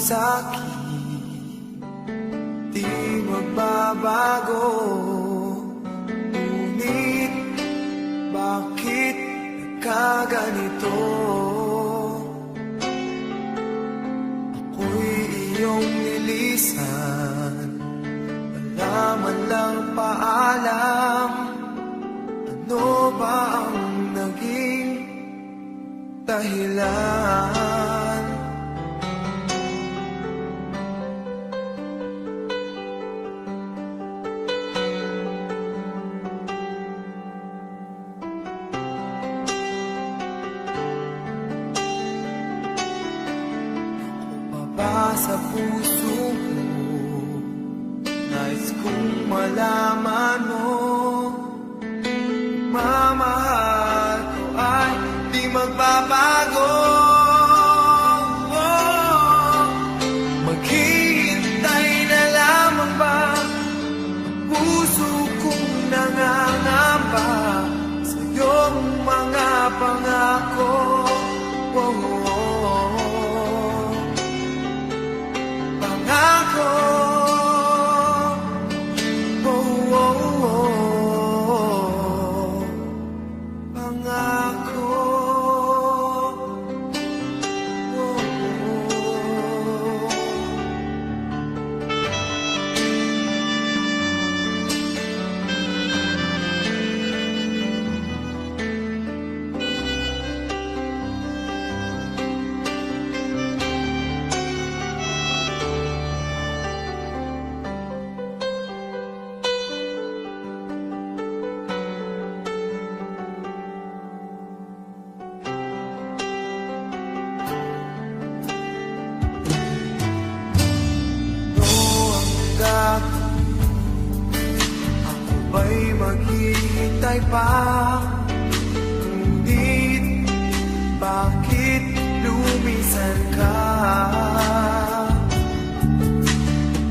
sa'kin di magbabago. Ngunit bakit nagkaganito? Ako'y iyong nilisan, wala man lang paalam. Ano ba ang naging dahilan? Sa puso mo, nais kong malaman mo, mamahal ko ay di magbabago. Maghihintay na lamang ba ang puso kong nangangamba sa iyong mga pangako? Ako ba'y maghihintay pa? Ngunit bakit lumisan ka?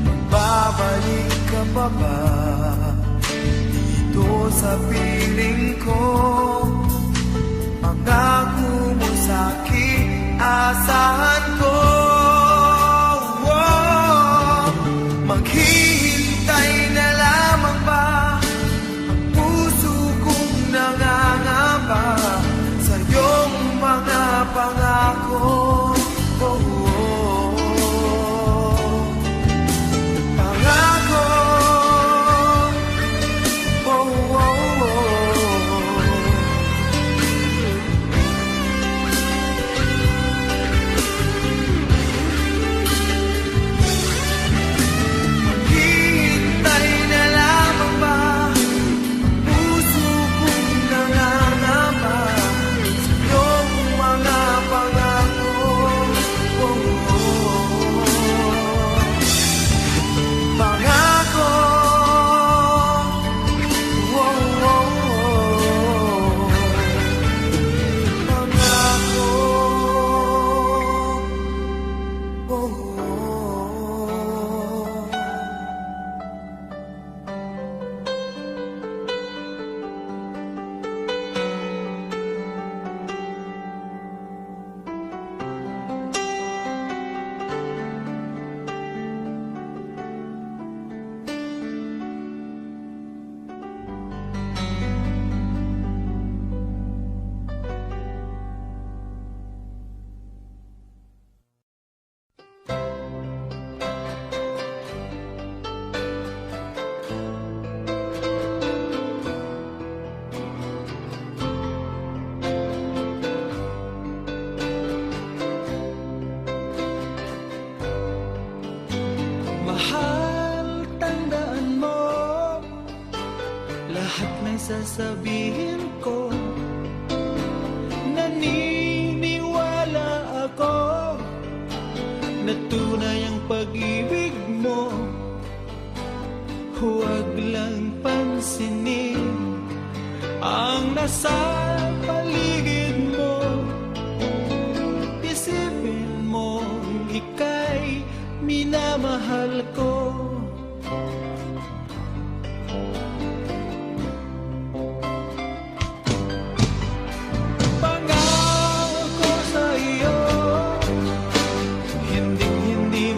Magbabalik ka pa ba dito sa piling ko? Pangako mo sa'kin, asahan ko. Maghihintay na lamang ba ang puso kong nangangamba sa iyong mga pangako? Pangako, mahal, tandaan mo lahat ng sasabihin ko. Naniniwala ako na tunay ang pag-ibig mo. Huwag lang pansinin ang nasa paligid mo. Isipin mo ika'y minamahal ko. Pangako sa iyo, hindi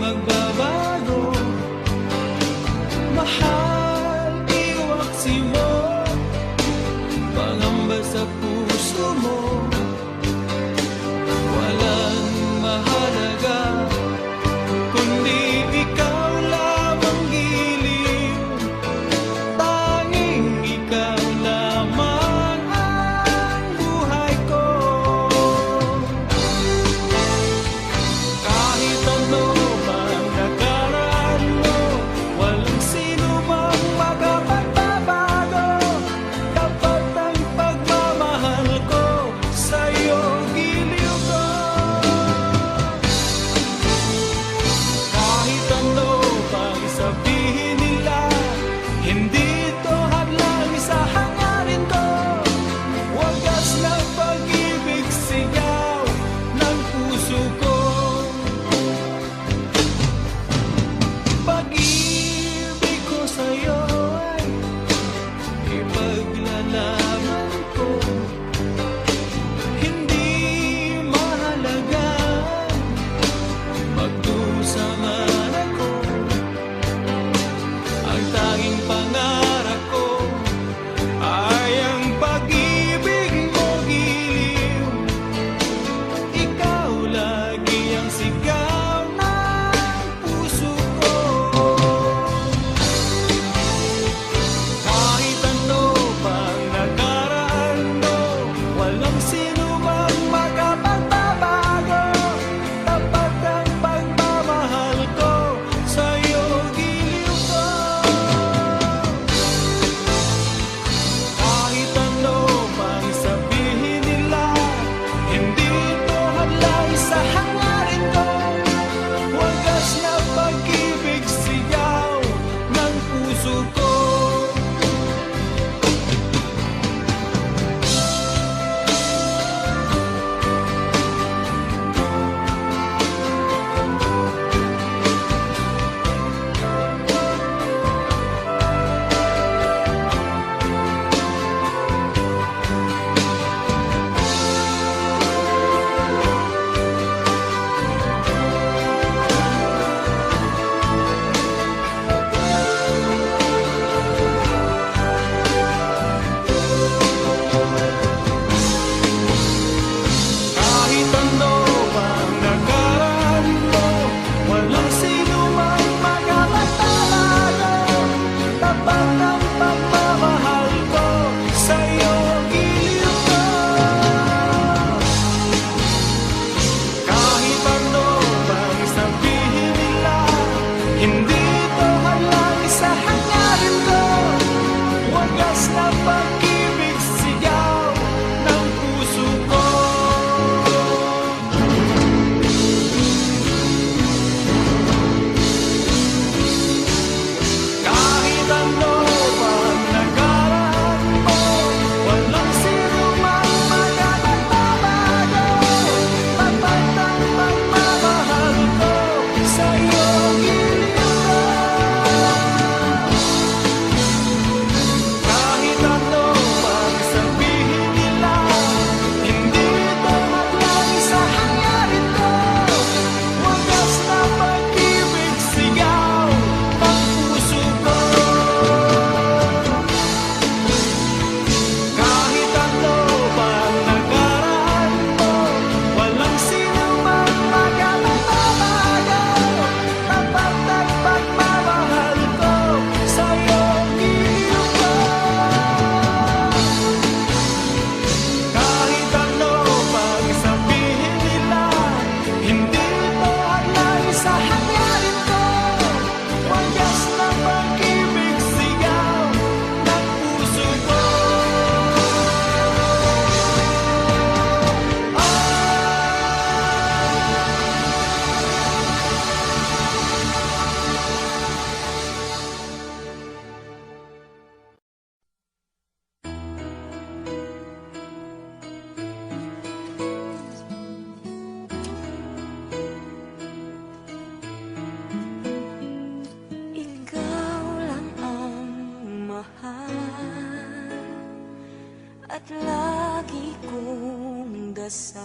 dasal.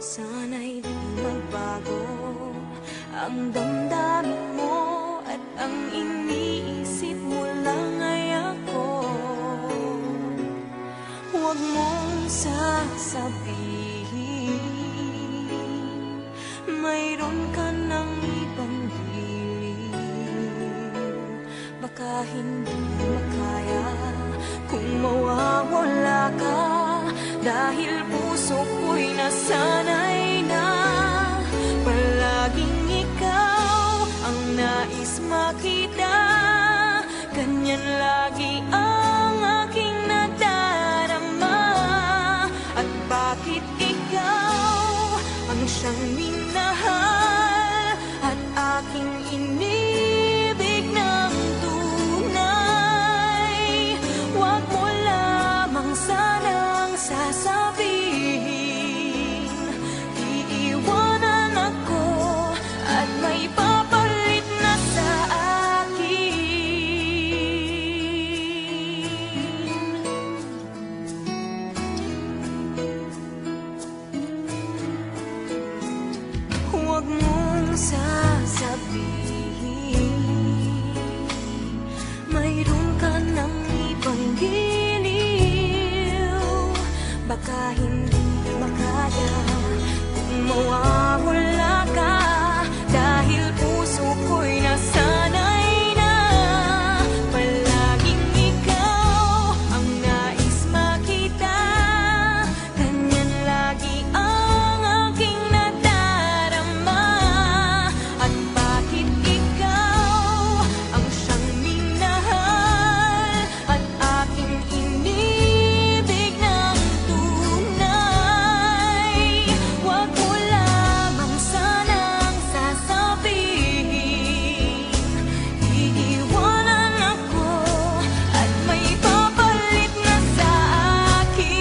Sana'y di magbago ang damdamin mo at ang iniisip mo lang ay ako. Huwag mong sasabihin mayroon ka ng ibang hiling. Baka hindi makaya kung mawawala ka, dahil puso ko'y nasanay na palaging ikaw ang nais makita. Ganyan lagi ang aking nadarama. At bakit ikaw ang siyang minahal at aking inibig ng tunay? Huwag mo lamang sanang sasabihin iiwanan ako at may papalit na sa akin. Huwag mong sasabihin mayroon ka ng ibang giliw. Baka hindi makaya kung mawawala ka, dahil puso ko'y nasanay na palaging ikaw ang nais makita. Ganyan lagi ang aking nadarama. At bakit ikaw ang siyang minahal at aking inibig ng tunay? Huwag mo lamang sanang sasabihin iiwanan ako at may papalit na sa akin.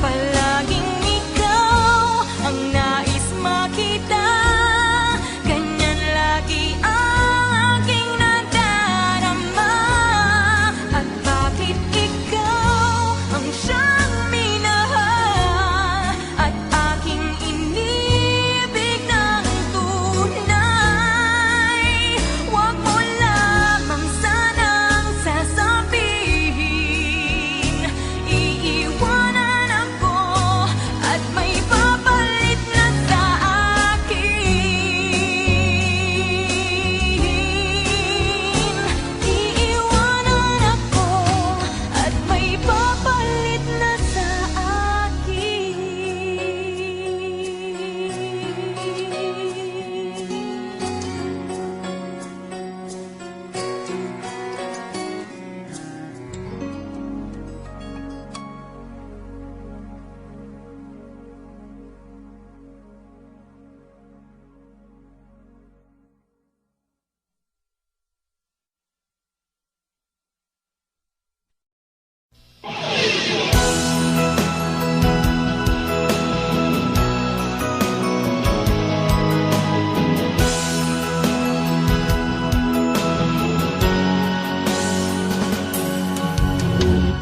Palaging ikaw ang nais makita. Ganyan lagi ang aking nadarama. At bakit ikaw ang siyang minahal at aking inibig ng tunay? Huwag mo lamang sanang sasabihin iiwanan ako at may papalit na sa akin. Iiwanan ako at may papalit na sa akin.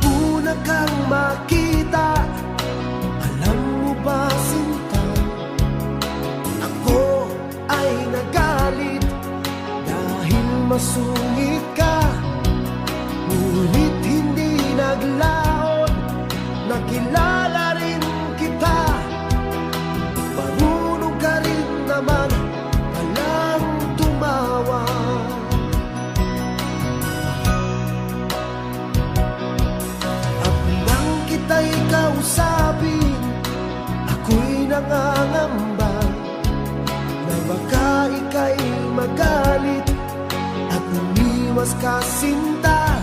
Una kang makita, alam mo ba sinta, ako ay nagalit dahil masungit ka. Ngunit hindi naglaon, nakilala rin kita. Marunong ka rin naman palang tumawa. At nang kita'y kausapin, ako'y nangangamba na baka ika'y magalit at umiwas ka sinta.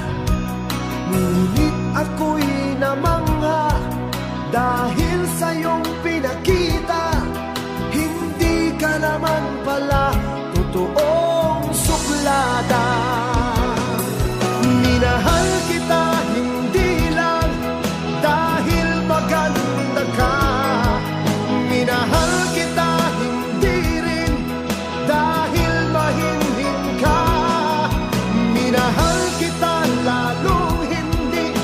Ngunit ako'y namangha dahil sa iyong pinakita. Hindi ka naman pala totoong suklada. Minahal kita hindi lang dahil maganda ka. Minahal kita hindi rin dahil mahinhin ka. Minahal kita lalong hindi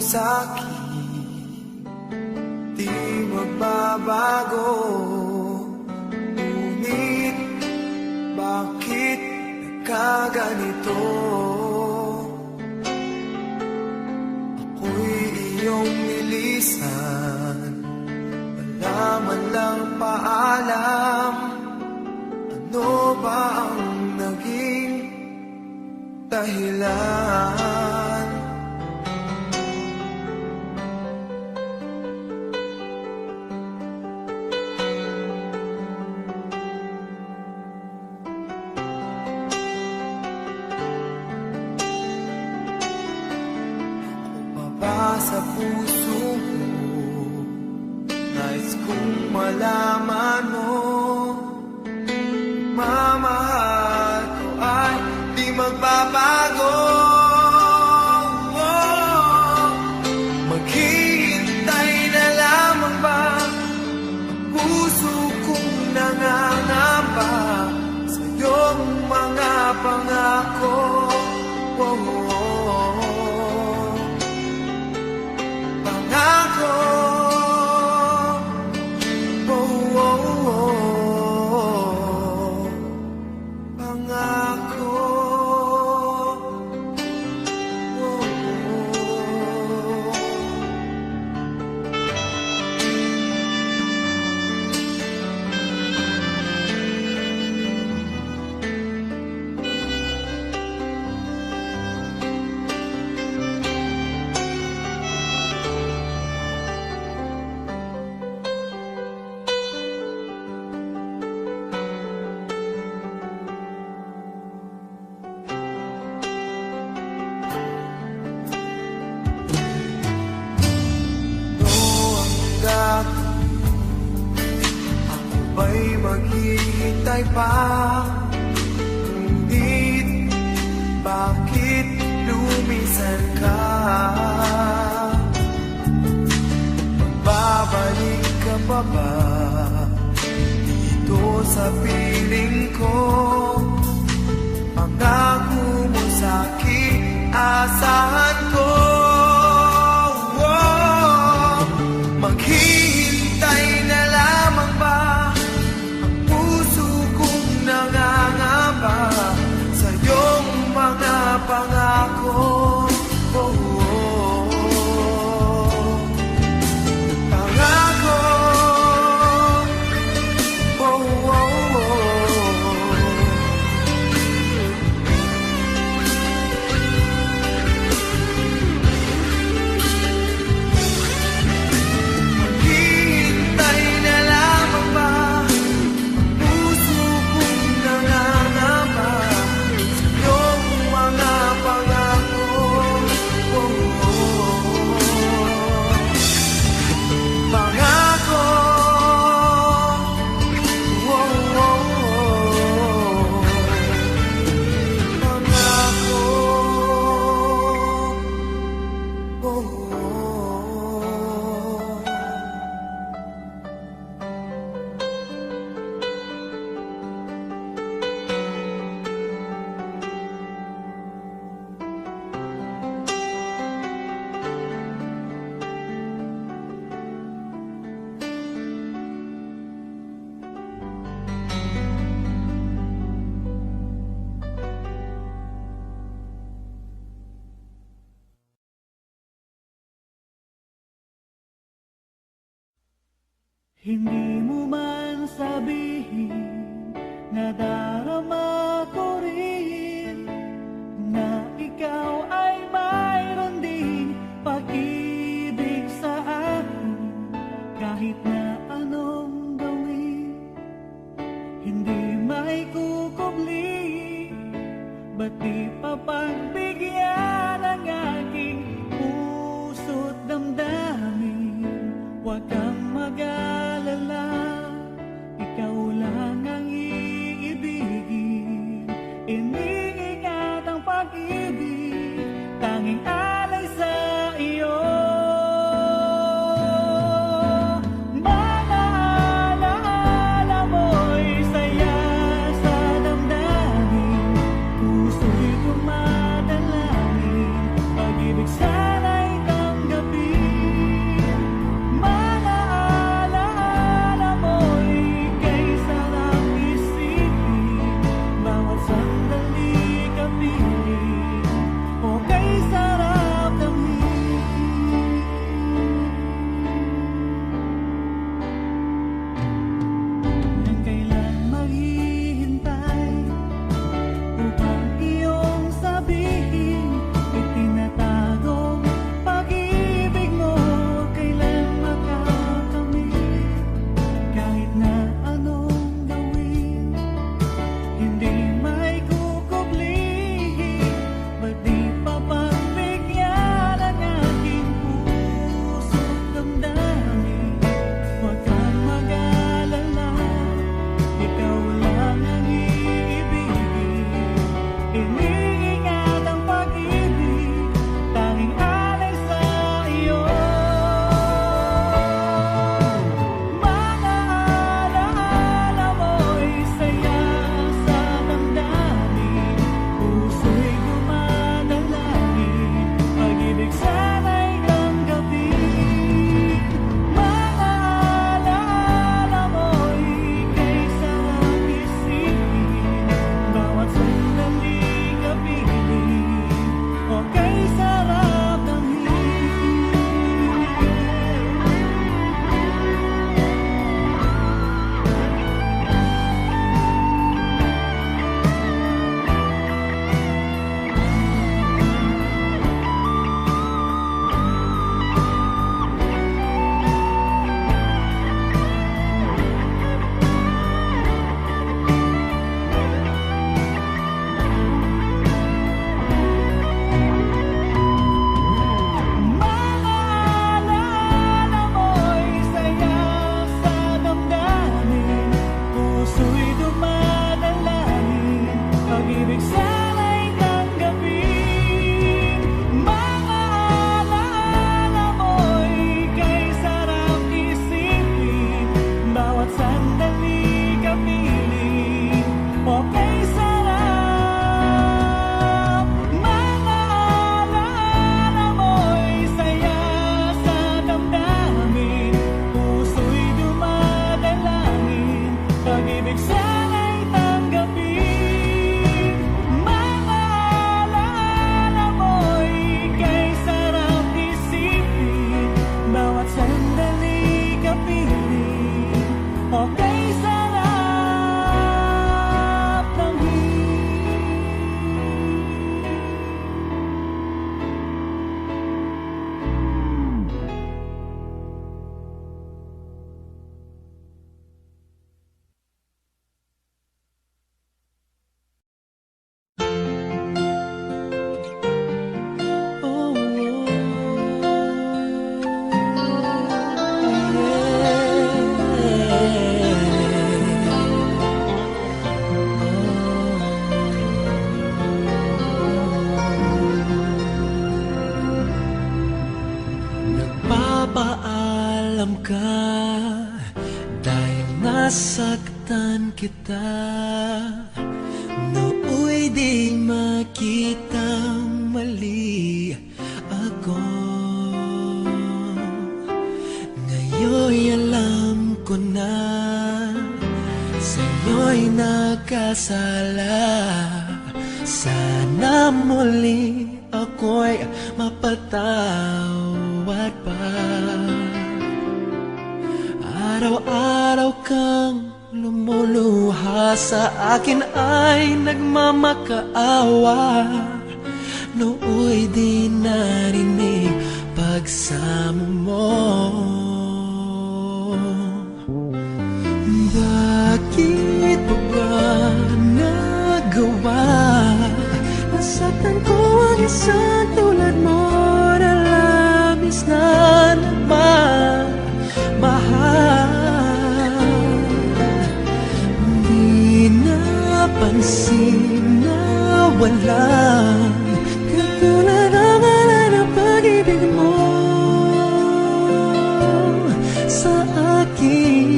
sa'kin di magbabago. Ngunit bakit nagkaganito? Ako'y iyong nilisan, wala man lang paalam. Ano ba ang naging dahilan? Sa puso mo, nais kong malaman mo, mamahal ko ay di magbabago. Maghihintay na lamang ba ang puso kong nangangamba sa iyong mga pangako? Maghihintay pa, ngunit bakit lumisan ka? Magbabalik ka pa ba dito sa piling ko? Pangako mo sa'kin, asahan ko. Maghihintay na lamang ba sa iyong mga pangako? Pangako, maghihintay na lamang ba ang puso kong nangangamba sa iyong mga pangako? Pangako, Hindi mo man sabihin, nadarama ko rin na ikaw ay mayroon ding pag-ibig sa akin. Kahit na anong gawin, hindi may kukubli. Ba't di papagbigyan ang aking puso't damdamin? Huwag kang mag-alala, ikaw lang ang iibigin. Iniingat ang pag-ibig, tanging alay sa iyo. Mga alaala mo'y saya sa damdamin, puso'y tumadalangin. Pag-ibig sana'y tanggapin. nasaktan kita, nooy di makitang mali ako. Ngayon'y alam ko na sa'yo'y nakasala. Sana muli ako'y mapatawad pa. Araw-araw kang lumuluha sa akin ay nagmamakaawa. Nooy di narinig pagsamo mo. Bakit pa ba nagawa? Nasaktan ko ang isang tulad mo na labis na nagmamahal. Di napansin na walang katulad ang alay ng pag-ibig mo sa akin.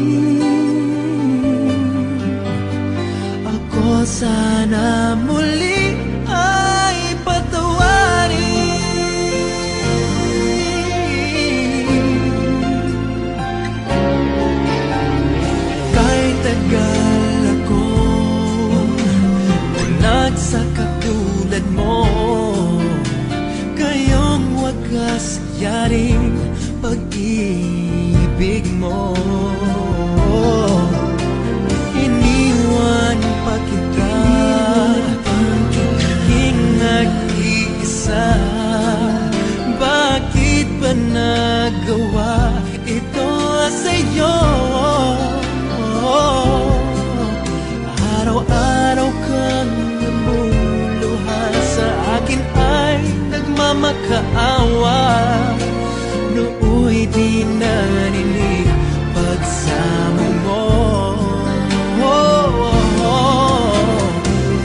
Ako sana muli ay patawarin. Kahit tagal ako unag sa katulad mo, kayong wagas yaring pag-ibig mo. Iniwan pa kita, naging nag-iisa. Bakit ba nagawa ito sa'yo? Araw-araw kang namuluha sa akin ay nagmamakaawa. Nooy di narinig pagsamo mo.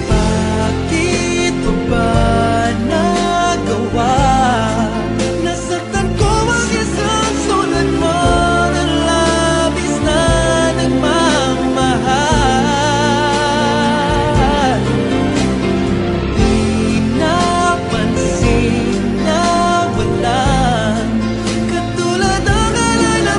Bakit pa ba nagawa? Nasaktan ko ang isang sulat mo na labis na nagmamahal. Di napansin na walang katulad ang alay na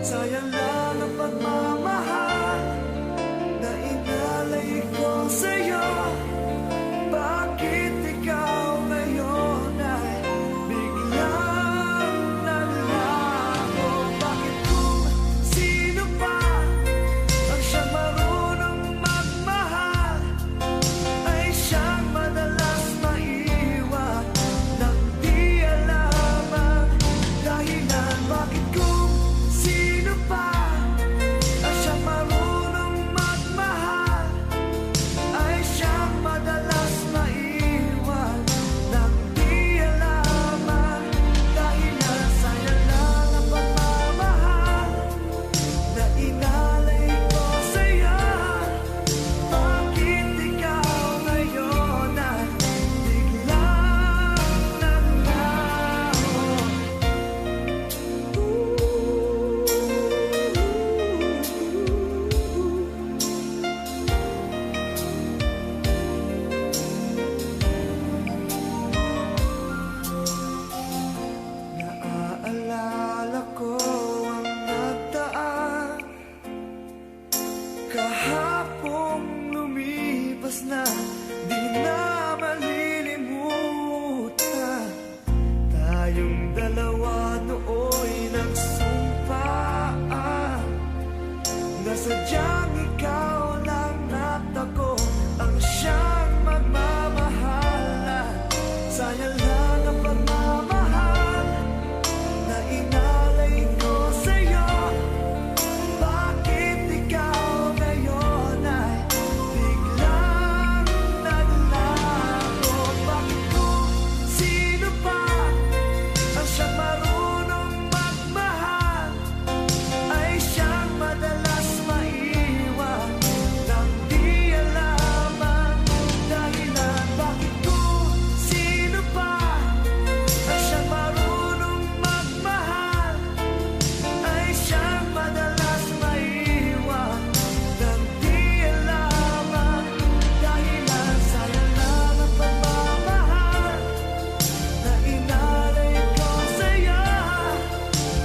sayang lang ang pagmamahal na inalay ko sa'yo. Bakit ikaw ngayon ay biglang nalago? Bakit kung sino pa ang siyang marunong magmahal ay siyang madalas maiwan nang di alam ang dahilan? Bakit kung sino pa ang siyang marunong magmahal ay siyang madalas maiwan nang di alam ang dahilan? Sayang lang ang pagmamahal na inalay ko sa'yo. Bakit ikaw ngayon ay biglang naglaho? Naaalala ko ang nagdaan kahapong lumipas na, di na malilimutan. Tayong dalawa nooy nagsumpaan na sadyang ikaw lang natako ang siyang magmamahalan. Sayang lang ang pagmamahal na inalay ko sa'yo. Bakit ikaw ngayon ay biglang naglago? Bakit kung sino pa ang siyang marunong magmahal ay siyang madalas maiwan nang di alam ang dahilan? Bakit kung sino pa ang siyang marunong magmahal ay siyang madalas maiwan nang di alam ang dahilan? Sayang lang ang pagmamahal na inalay ko sa'yo.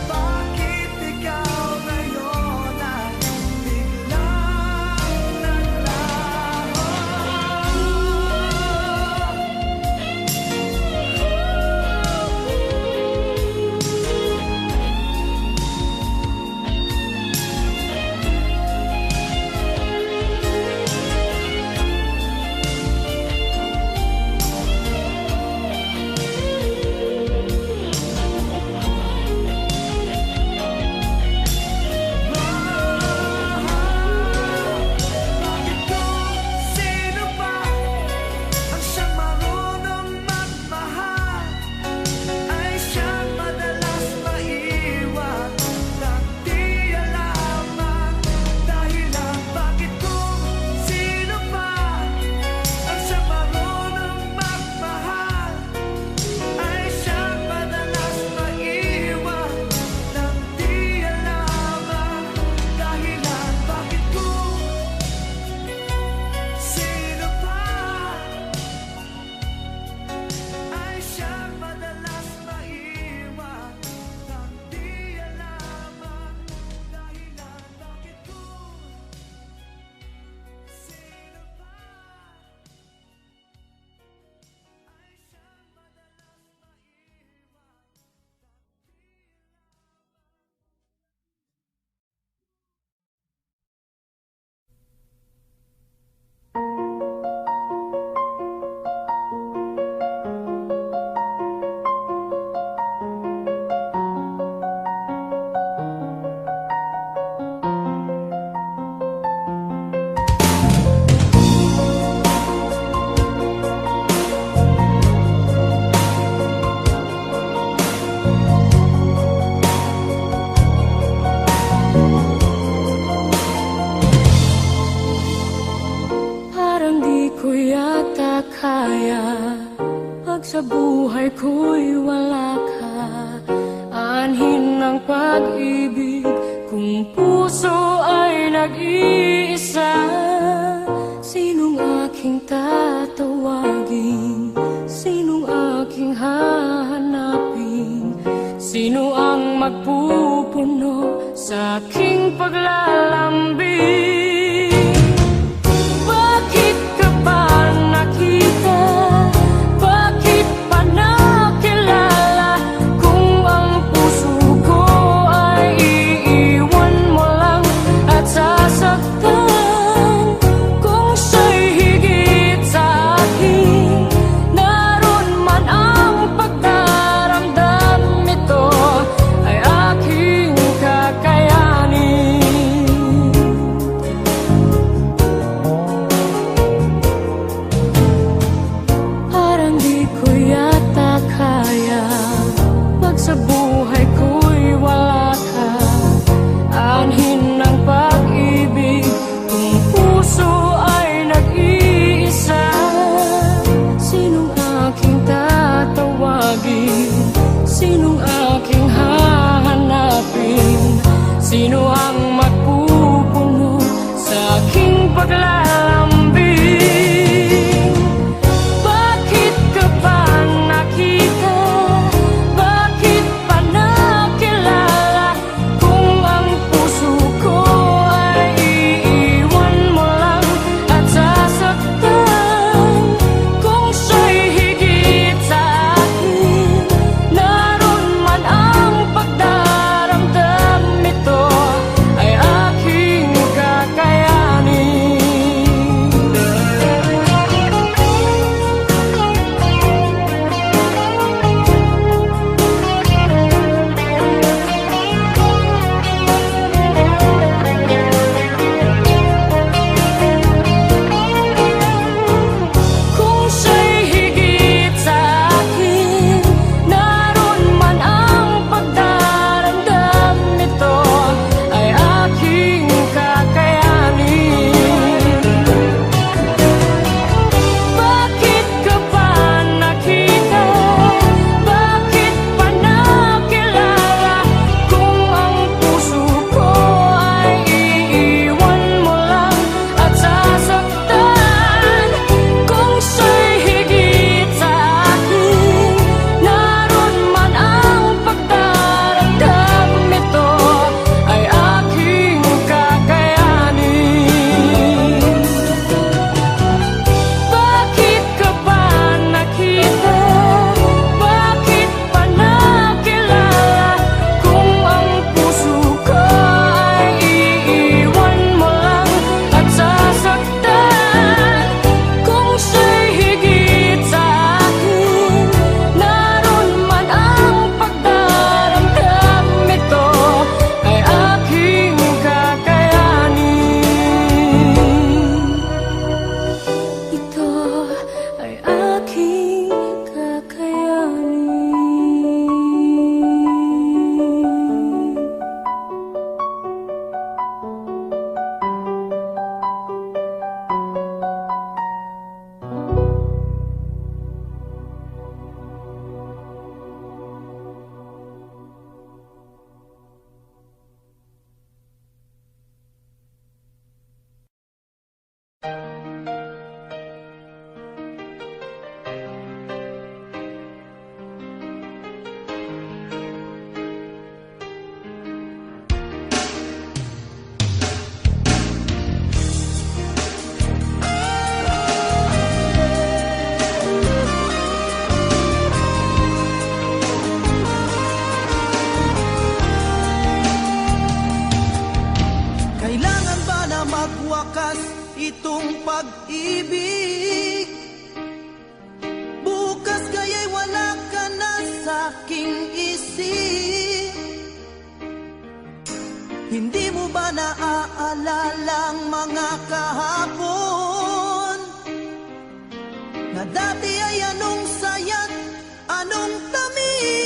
Bakit ikaw ngayon ay biglang naglaho? Bakit kung sino pa ang siyang marunong magmahal ay siyang madalas maiwan nang di alam ang dahilan? Bakit kung sino pa ang siyang marunong magmahal ay siyang madalas maiwan nang di alam ang dahilan? Bakit kung sino pa ay siyang madalas maiwan nang di alam ang dahilan? Bakit kung sino pa ay siyang madalas Parang di ko yata kaya pag sa buhay ko'y wala ka. Anhin ng pag-ibig kung puso ay nag-iisa. Sinong aking tatawagin? Sinong aking hahanapin? Sino ang magpupuno sa aking paglalambing? Bakit ka ba nakita? Bakit pa nakilala? Kung ang puso ko ay iiwan mo lang at sasaktan. Kung siya'y higit sa akin, naroon man ang pagdaramdam, ito ay aking kakayanin. Parang di ko yata kaya pag sa buhay ko'y wala ka. Anhin ng pag-ibig kung puso ay nag-iisa. Sinong aking tatawagin? Sinong aking hahanapin? Sino ang magpupuno sa aking paglalambing? Bakit ka ba nakita? Bakit pa nakilala? Kung ang puso ko ay iiwan mo lang at sasaktan. Kung siya'y higit sa akin, naroon man ang pagdaramdam, ito ay aking kakayanin. Kung siya'y higit sa akin, naroon man ang pagdaramdam, ito ay aking kakayanin. Bakit ka ba nakita? Bakit pa nakilala? Kung ang puso ko ay iiwan mo lang at sasaktan. Kung siya'y higit sa akin, naroon man ang pagdaramdam, ito ay aking kakayanin. Bakit ka ba nakita? Bakit pa nakilala? Kung ang puso ko ay iiwan mo lang at sasaktan. Kung siya'y higit sa akin, naroon man ang pagdaramdam, ito ay aking kakayanin. Ito ay aking kakayanin. Kailangan ba na magwakas itong pag-ibig? Bukas kaya'y wala ka na sa aking isip. Hindi mo ba naaalala ang mga kahapon? Na dati ay anong saya't anong tamis.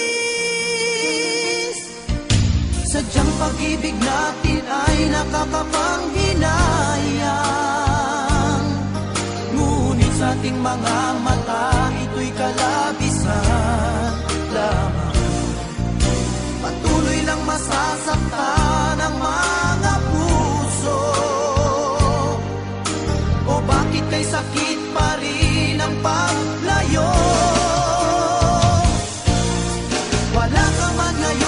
Sadyang pag-ibig natin ay nakakapanghinayang. Ngunit sa ating mga mata, ito'y kalabisan lamang. Patuloy lang masasaktan ang mga puso. O bakit kay sakit pa rin ang paglayo? Wala ka man ngayon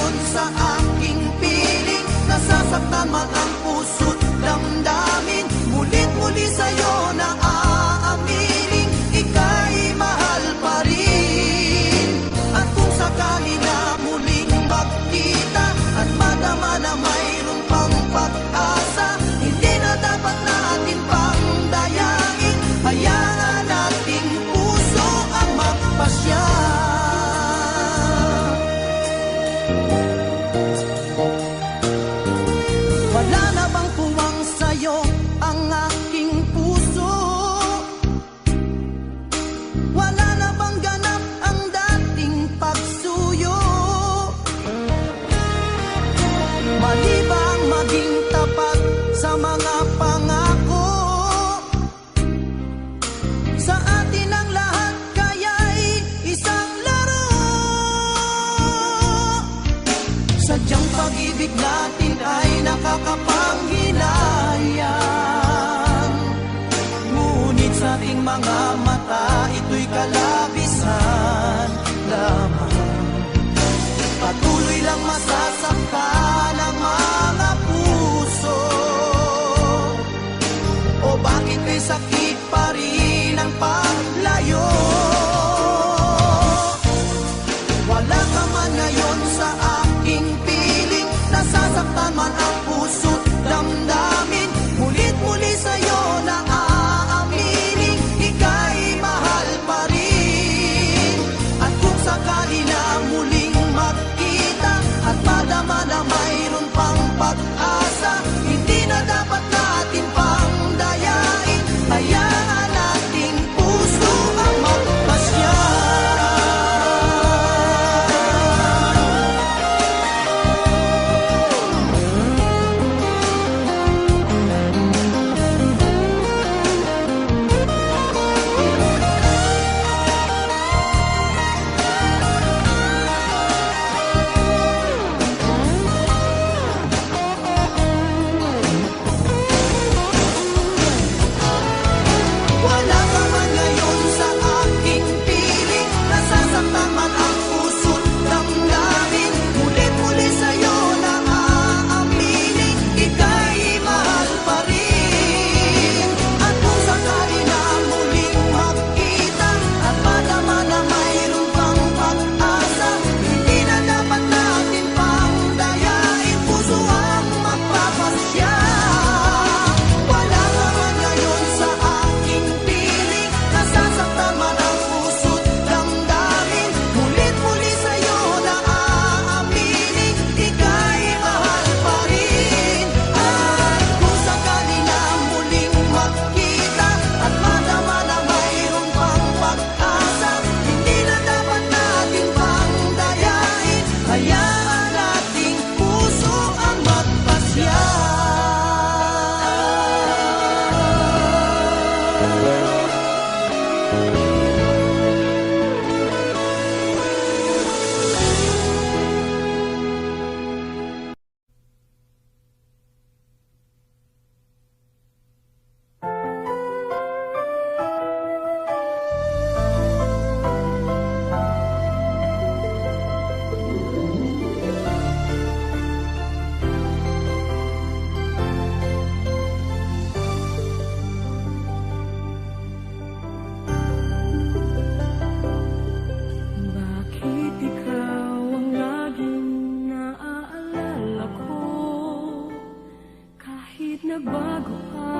nagbago ka,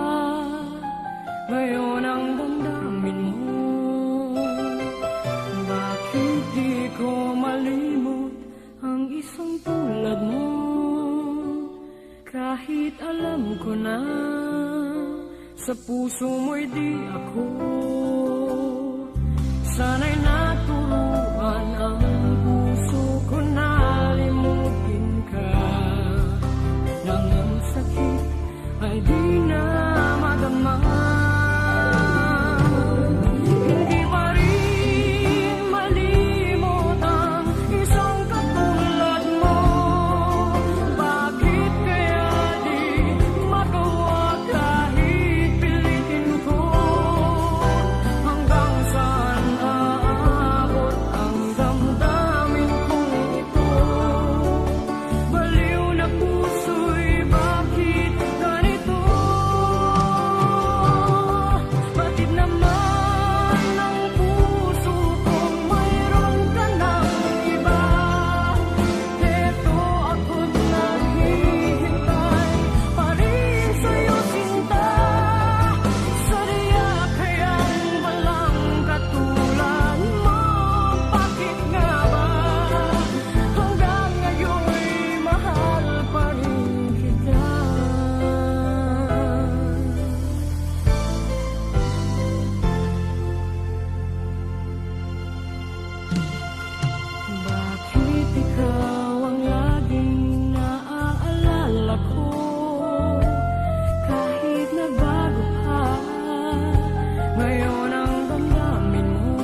ngayon ang damdamin mo. Bakit di ko malimot ang isang tulad mo? Kahit alam ko na sa puso mo'y di ako. Sana'y naturuan ang puso ko na limutin ka, nang ang sakit ay di na madama. Hindi pa rin malimot ang isang katulad mo. Bakit kaya di magawa kahit pilitin ko? Hanggang saan aabot ang damdamin kong ito? Baliw na puso'y bakit ganito? Batid naman ang puso kong mayroon ka ng iba. Heto ako't naghihintay pa rin sa'yo, sinta. Sadya kayang walang katulad mo. Bakit nga ba hanggang ngayon'y mahal pa rin kita? Bakit ikaw ang laging naaalala ko? Kahit nagbago ka, ngayon ang damdamin mo.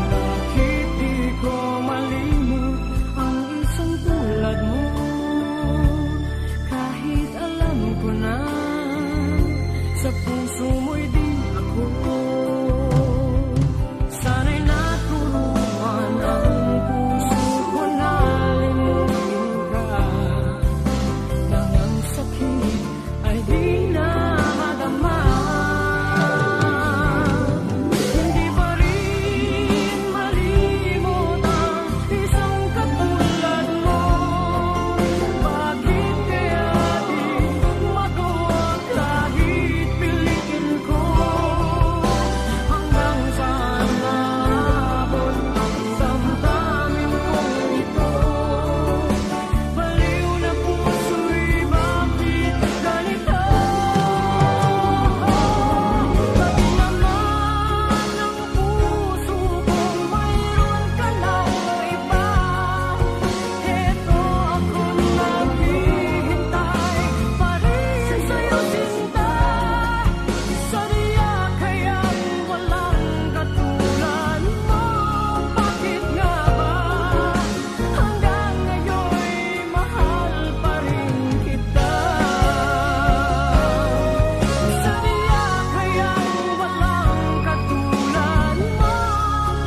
Bakit di ko malimot ang isang tulad mo? Kahit alam ko na sa puso mo'y di ako. Sana'y naturuan ang puso ko na limutin ka, nang ang sakit ay di na madama. Hindi pa rin malimot ang isang katulad mo. Bakit kaya di magawa kahit pilitin ko? Hanggang saan aabot ang damdamin kong ito? Baliw na puso'y bakit ganito? Bakit naman ang puso kong mayroon ka ng iba? Heto ako't naghihintay pa rin sa'yo, sinta. Sadya kayang walang katulad mo. Bakit nga ba hanggang ngayon'y mahal pa rin kita? Sadya kayang walang katulad mo.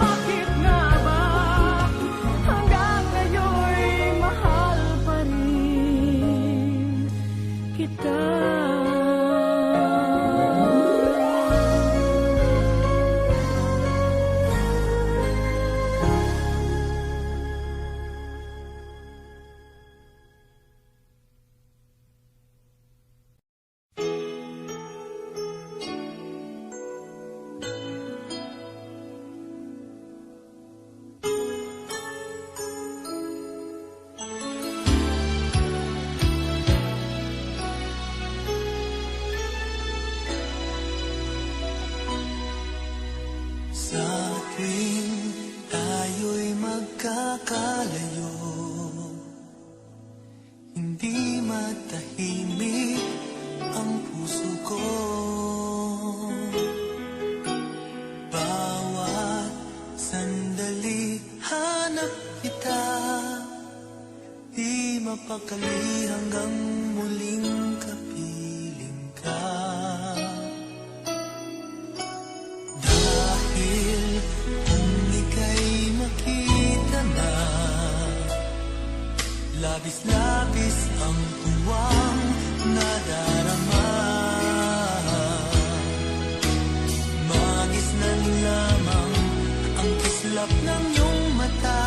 Bakit nga ba hanggang ngayon'y mahal pa rin kita? Sa tuwing tayo'y magkakalayo, hindi matahimik ang puso ko. Bawat sandali hanap kita, di mapakali hanggang muling kapiling ka. Dahil kung ika'y makita na, labis-labis ang tuwang nadarama. Magisnan lamang ang kislap ng iyong mata.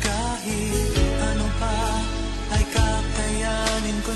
Kahit ano pa ay kakayanin ko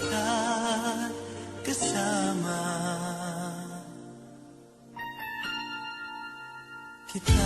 basta kasama kita.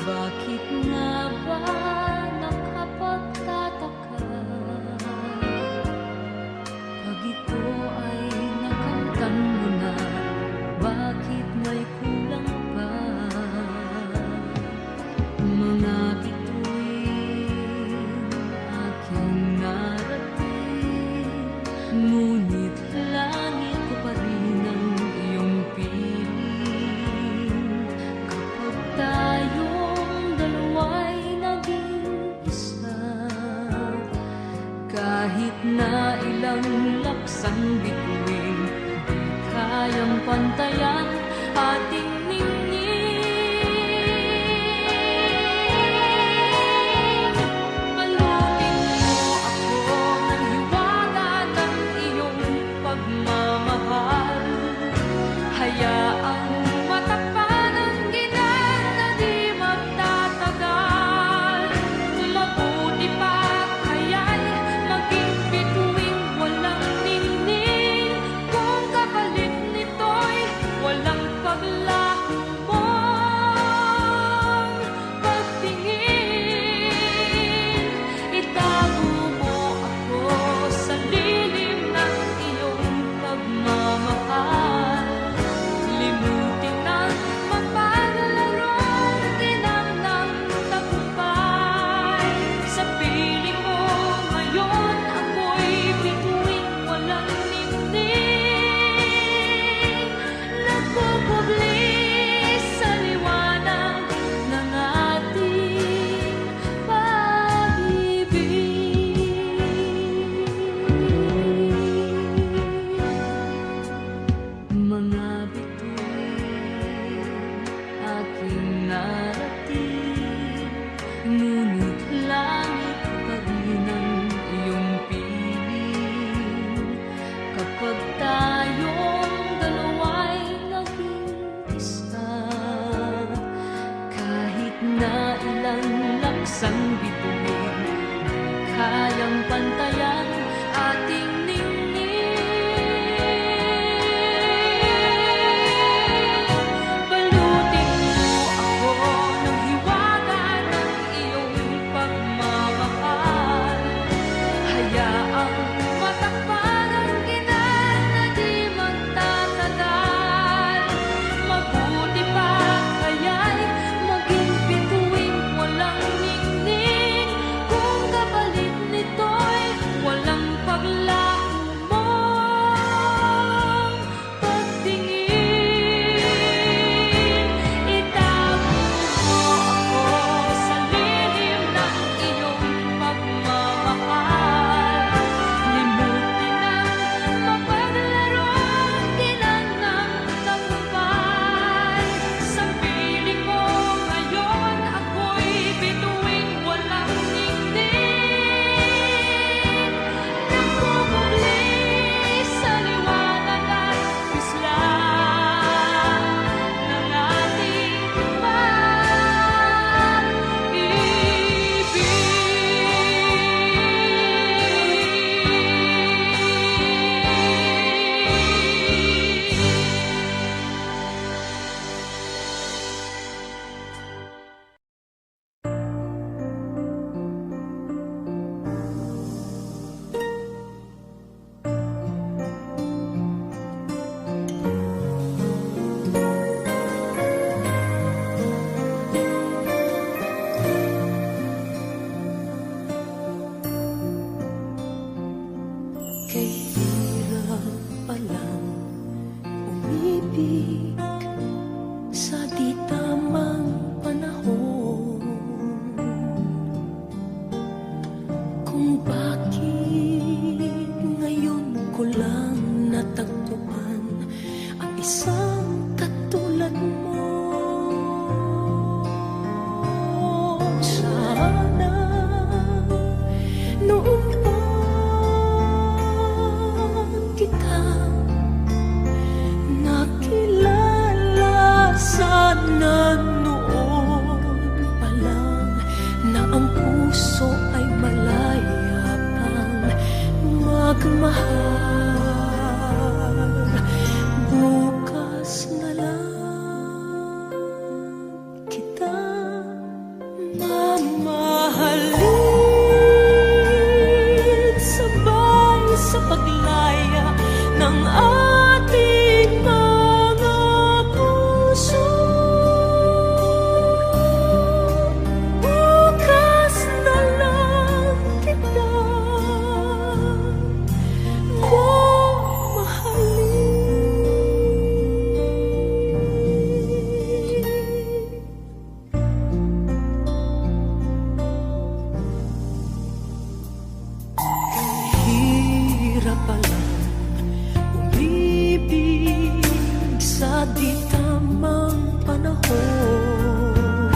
Bakit nga ba nakapagtataka pag ito ay nakamtan mo na? Bakit may kulang pa? Mga bituin aking narating, ngunit langit ko pa rin ang iyong piling. Kapag tayo kahit na ilang laksang bituin, di kayang pantayan ating ningning. Balutin mo ako ng hiwaga ng iyong pagmamahal. Hayaang matakpan ang ginang na di magtatagal. Mabuti pa isang bituin, di kayang pantayan ating ningning. Balutin mo ako ng hiwaga ng iyong pagmamahal. Hayaang matakpan ang ginang na di magtatagal. Mabuti pa kaya'y maging bituin walang ningning. Kung kapalit nito'y magmahalit, sabay sa paglaya ng ating mga puso. Bukas na lang kita hirap pala umibig sa di tamang panahon,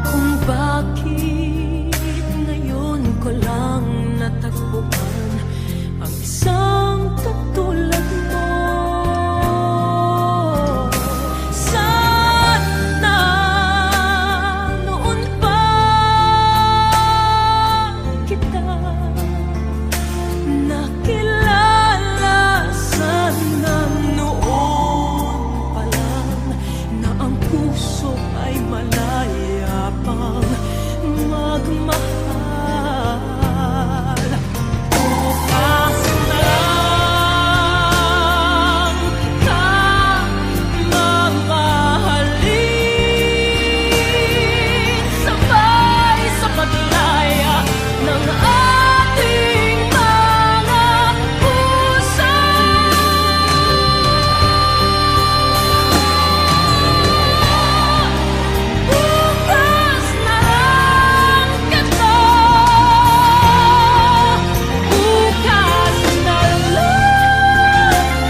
kung bakit ngayon ko lang natagpuan ang isang katulad mo. Sana noon pa kita nakilala, sana noon pa lang na ang puso ay malaya pang magmahal. Bukas na lang ka mamahalin, sabay sa paglaya ng ating mga puso. Bukas na lang kita, bukas na lang kita,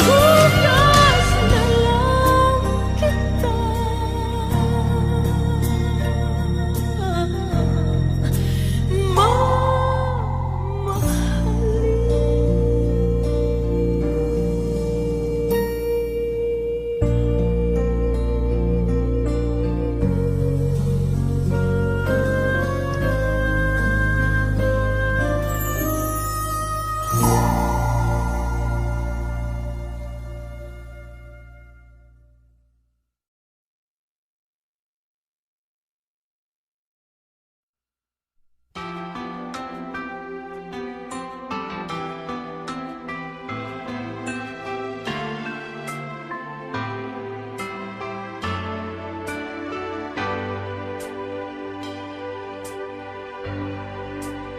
bukas na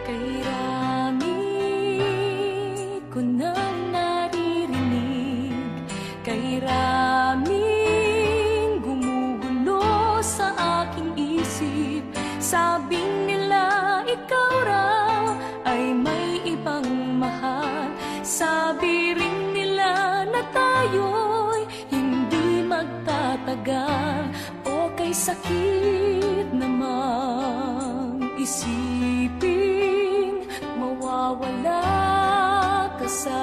kay rami ko nang naririnig, kay raming gumugulo sa aking isip. Sabing nila ikaw raw ay may ibang mahal, sabi rin nila na tayo'y hindi magtatagal. O kay sakit namang isipin, mawawala ka sa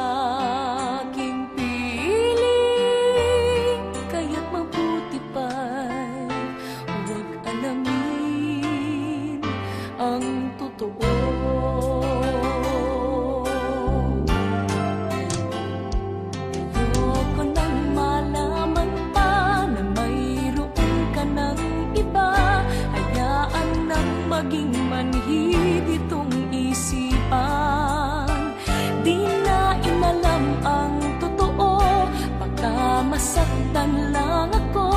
aking piling. Kaya't mabuti pa'y huwag alamin ang totoo. Ayoko nang malaman pa na mayroon ka ng iba. Hayaan nang maging manhid itong isipan. Di na inalam ang totoo, baka masaktan lang ako.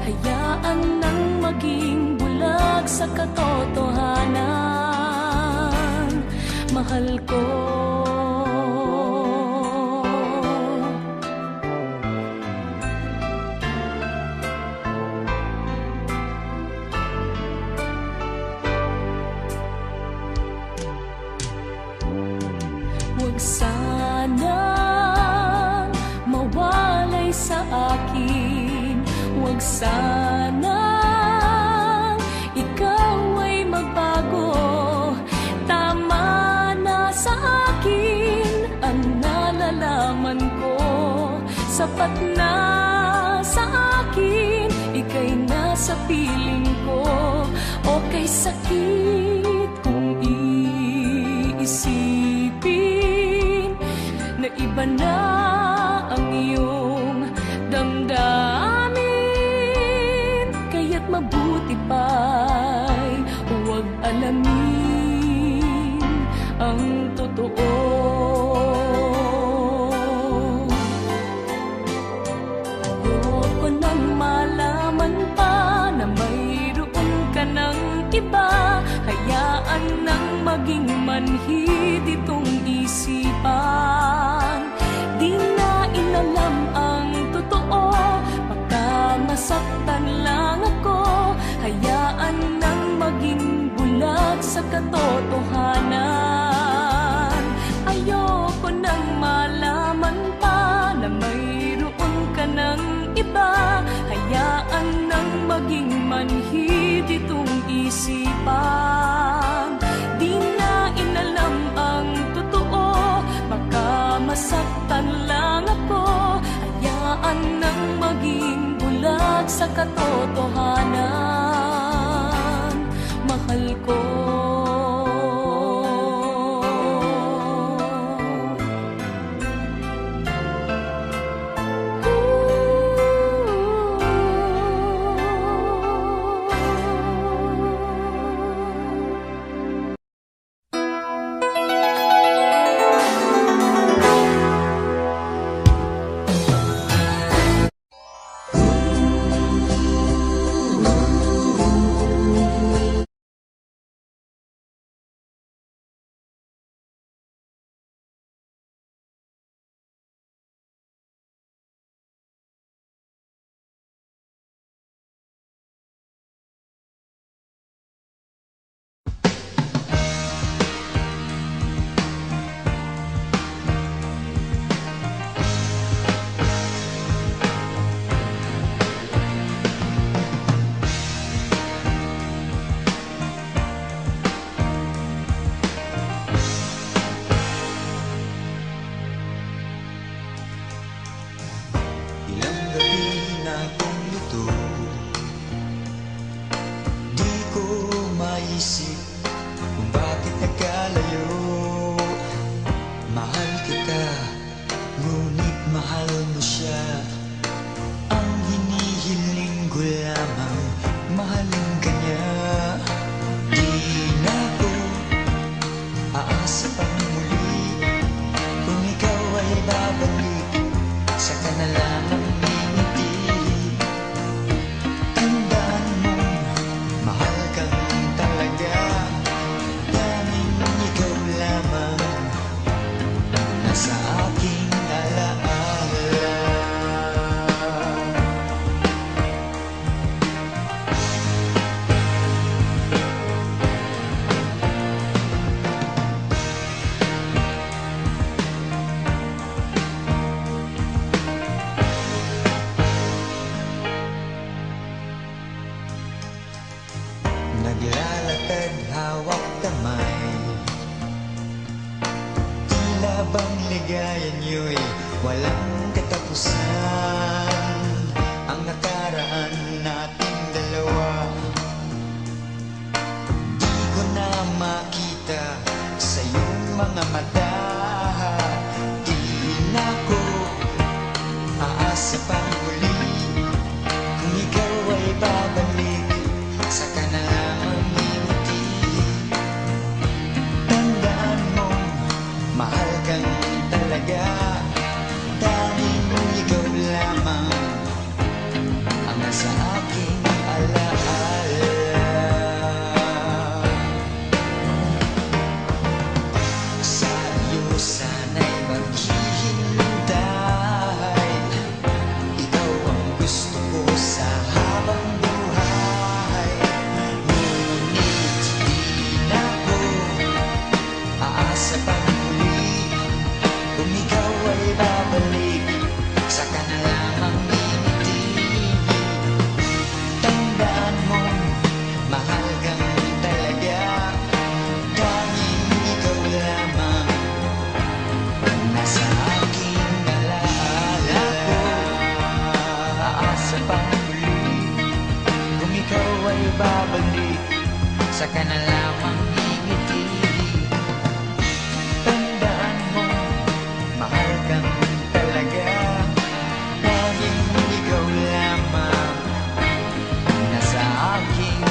Hayaan nang maging bulag sa katotohanan. Mahal ko. Huwag sanang mawalay sa akin, huwag sanang ikaw ay magbago. Tama na sa akin ang nalalaman ko, sapat na sa akin, ika'y nasa piling ko. O kay sakit kung iisipin na iba na ang iyong damdamin, pa'y huwag alamin ang totoo. Ayoko nang malaman pa na mayroon ka ng iba. Hayaan nang maging manhid itong isipan. Di na inalam ang totoo, baka masaktan lang ako. Hayaan nang maging bulag sa katotohanan. Ayoko nang malaman pa na mayroon ka ng iba. Hayaan nang maging manhid itong isipan. Di na inalam ang totoo, baka masaktan lang ako. Hayaan nang maging bulag sa katotohanan. Mahal ko. Ilang gabi na akong luto, di ko maisip kung bakit nagkalayo. Mahal kita, ngunit mahal mo siya. Ang hinihiling ko lamang, mahalin ka niya. Di na ako aasa pang muli, kung ikaw ay babalik, saka na lamang ngingiti. Tandaan mo, mahal kang talaga. Tanging ikaw lamang nasa aking alaala. Naglalakad hawak kamay, tila bang ligaya niyo'y walang katapusan. Ang nakaraan nating dalawa, di ko na makita sa iyong mga mata. Di na ako aasa pang muli, kung ikaw ay babalik, saka na lamang ngingiti. Tandaan mo, mahal kang talaga. Tanging ikaw lamang ang nasa aking alaala. Sa iyo sana'y maghihintay, ikaw ang gusto ko sa habang buhay. Ngunit di na ako aasa pang muli, kung ikaw ay babalik, saka na lamang ngingiti. Tandaan mo, mahal kang talaga. Tanging ikaw lamang ang nasa aking alaala ko. Aasa pang muli, kung ikaw ay babalik, saka na lamang ngingiti. Tandaan mo, mahal kang talaga. Tanging ikaw lamang ang nasa aking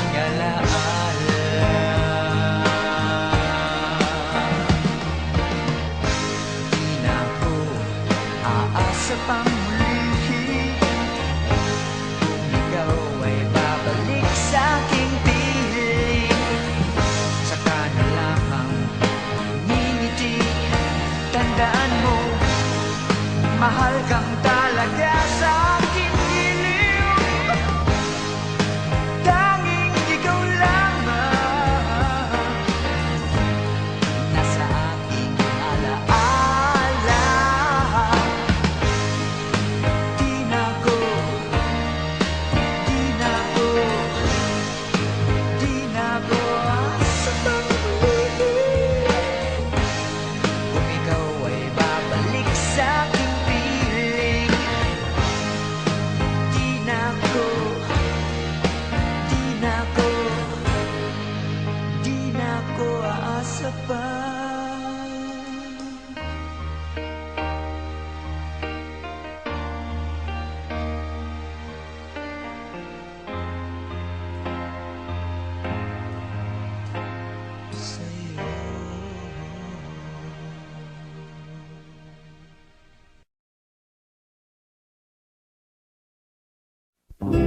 Kapag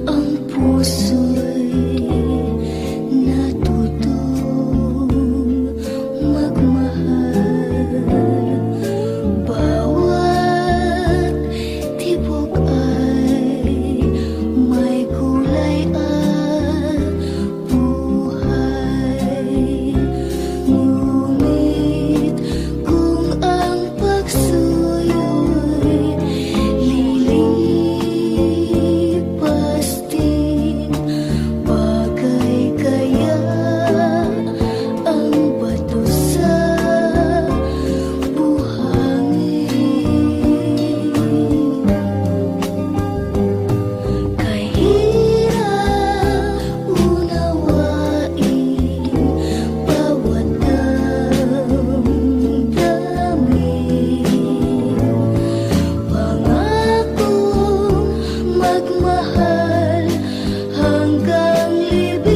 ang puso'y natutong magmahal, bawat tibok ay may kulay at buhay. Ngunit kung ang pagsuyo'y lilipas din, bagay kaya ang bato sa buhangin. Kahirap unawain bawat damdamin, pangakong magmahal hanggang libing.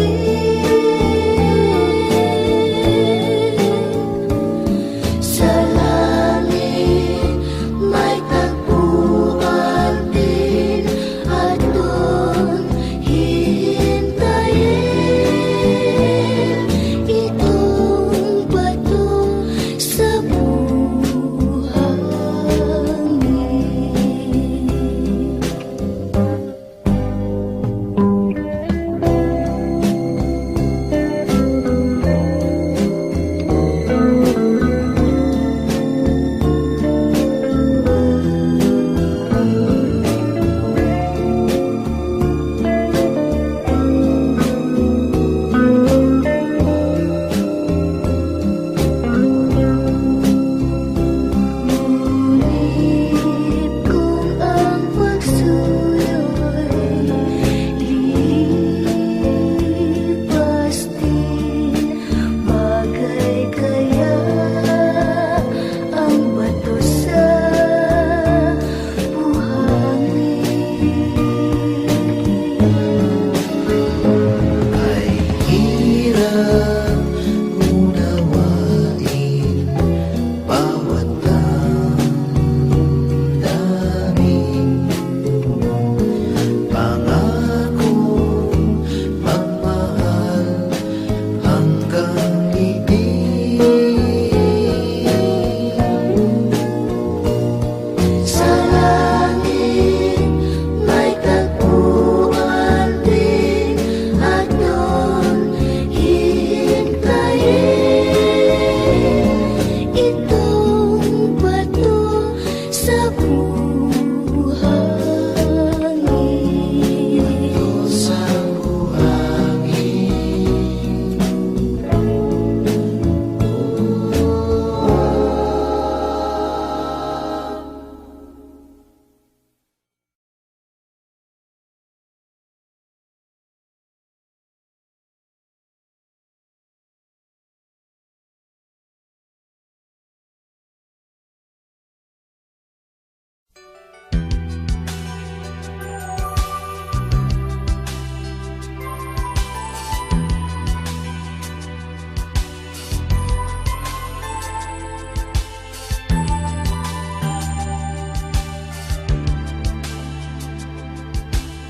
Sa langit may tagpuan din at doon hihintayin itong bato sa buhangin. Ngunit kung ang pagsuyo'y lilipas din, bagay kaya ang bato sa buhangin. Ay hirap unawain bawat damdamin, pangakong magmahal hanggang libing. Sa langit may tagpuan din at doon hihintayin itong bato sa buhangin. Sa buhangin.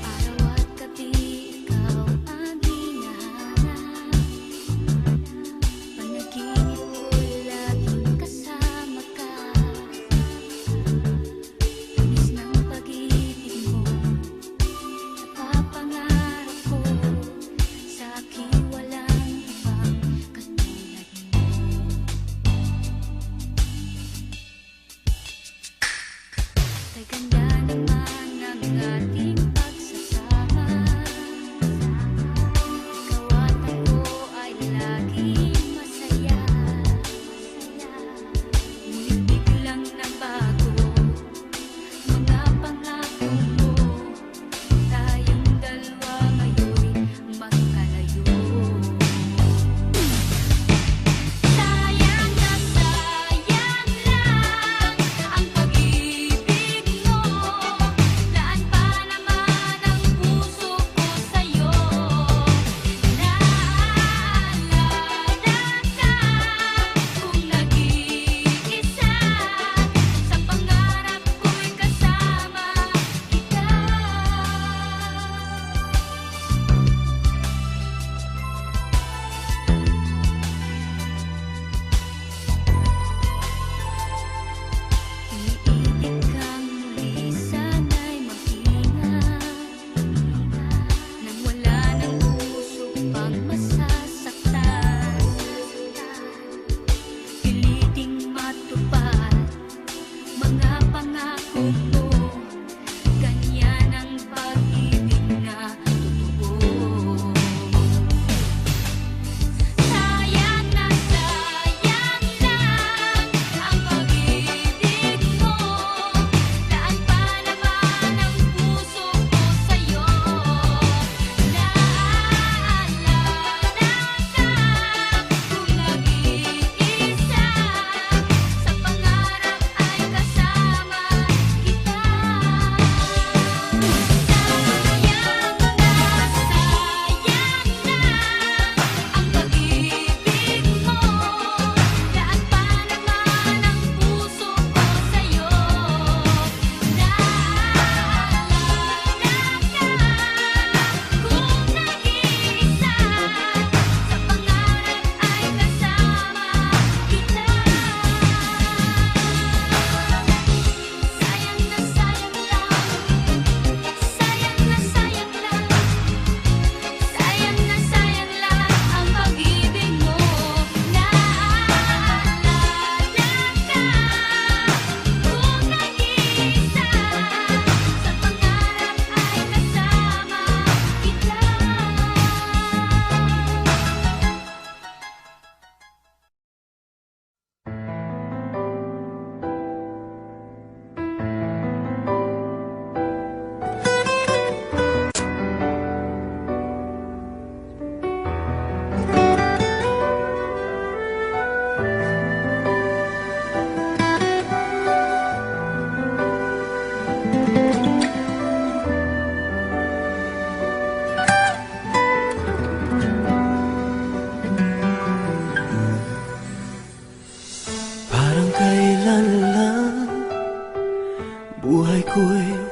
Araw at gabi ikaw ang hinahanap, panaginip ko'y laging kasama ka.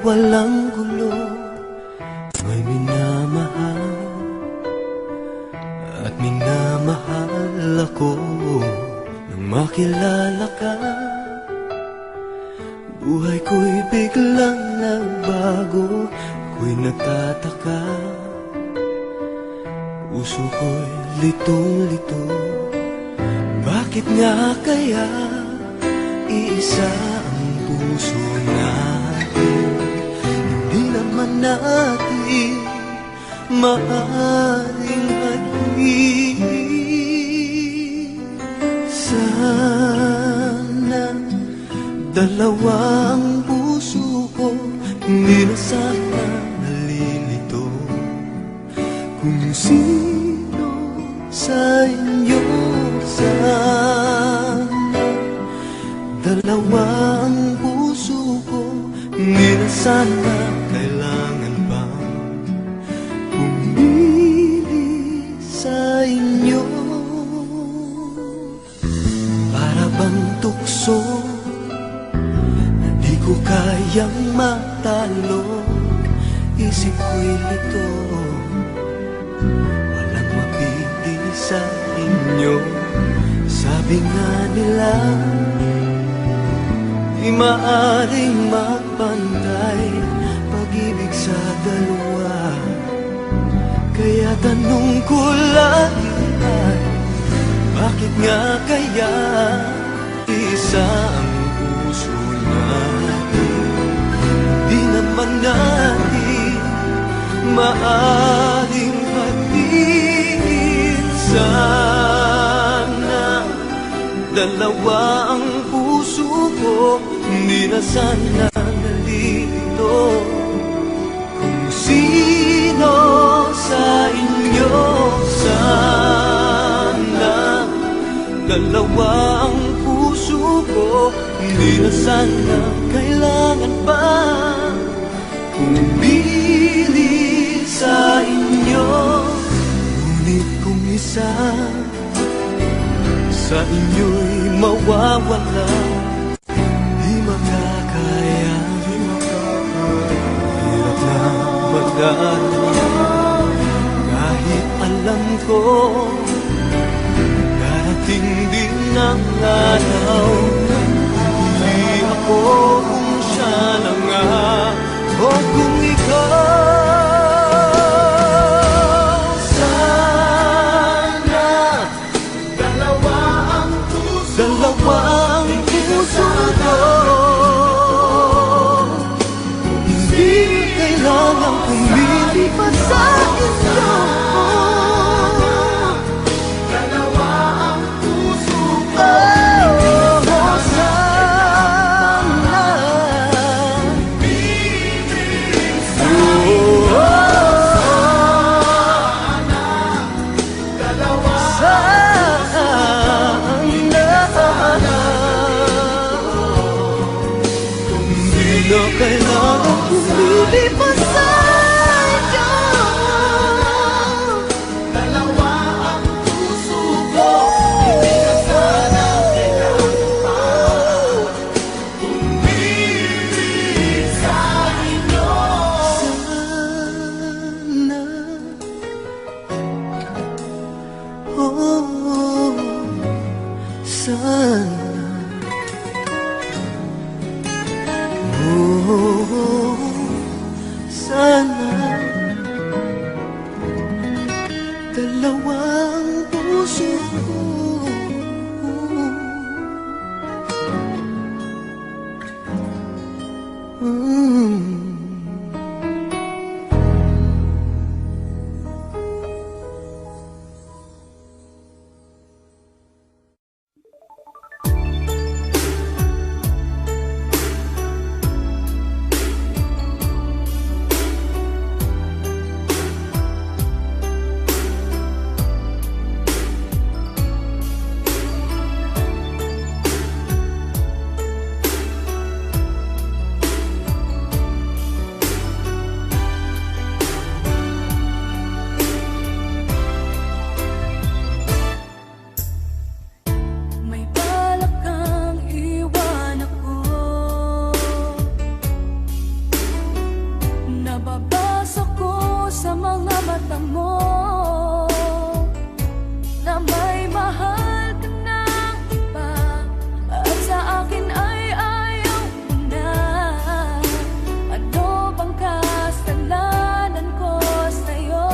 walang gulo, may minamahal at minamahal ako. Nang makilala ka, buhay ko'y biglang nagbago. Ako'y nagtataka, puso ko'y litong-lito. Bakit nga kaya iisa ang puso natin? Hindi naman natin maaaring hatiin. Sana dalawang puso ko hindi na sana nalilito. Kung sino sa inyo sana dalawang puso ko, hindi na sana kailangan pang pumili sa inyo. Para bang tukso na di ko kayang matalo, isip ko'y lito, walang mapili sa inyo. Sabi nga nila, di maaring magpantay pag-ibig sa dalawa. Kaya tanong ko lagi ay, bakit nga kaya isa ang puso natin? Di naman natin maaring hatiin. Sana dalawa ang puso ko, hindi na sana nalilito. Kung sino sa inyo sana dalawa ang puso ko, hindi na sana kailangan pa pumili sa inyo. Ngunit kung isa sa inyo'y mawawala, di makakaya, hirap na mag-alala. Kahit alam ko darating din ang araw, hindi ako kung siya na nga o kung ikaw. Dalawang puso ko, hindi kailangang pumili pa sa inyo. Dalawang puso ko, sana piling sa inyo. No kailangan pumili pa sa inyo. Dalawa ang puso ko, hindi na sana kailangan pa pumili sa inyo. Sana, oh, sana. Sana dalawang puso ko, sa mga mata mo na may mahal ka ng iba, at sa akin ay ayaw mo na. Ano bang kasalanan ko sa'yo?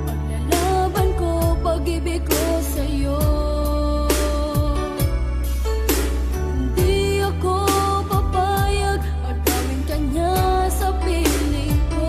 Paglalaban ko pag-ibig ko sa'yo. Hindi ako papayag agawin ka niya sa piling ko.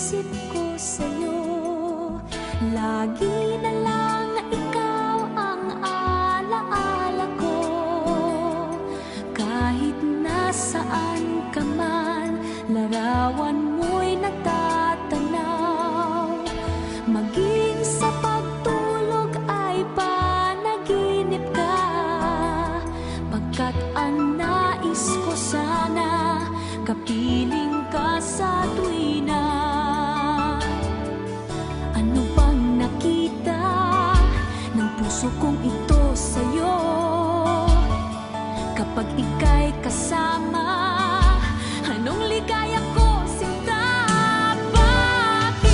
isip ko sa'yo. Lagi na lang ikaw ang alaala ko. Kahit nasaan ka man, larawan mo'y natatanaw. Maging sa pagtulog ay panaginip ka, pagkat ang nais ko sana kapiling ka sa tuwina. Ano bang nakita ng puso kong ito sa'yo? Kapag ika'y kasama, anong ligaya ko, sinta? Bakit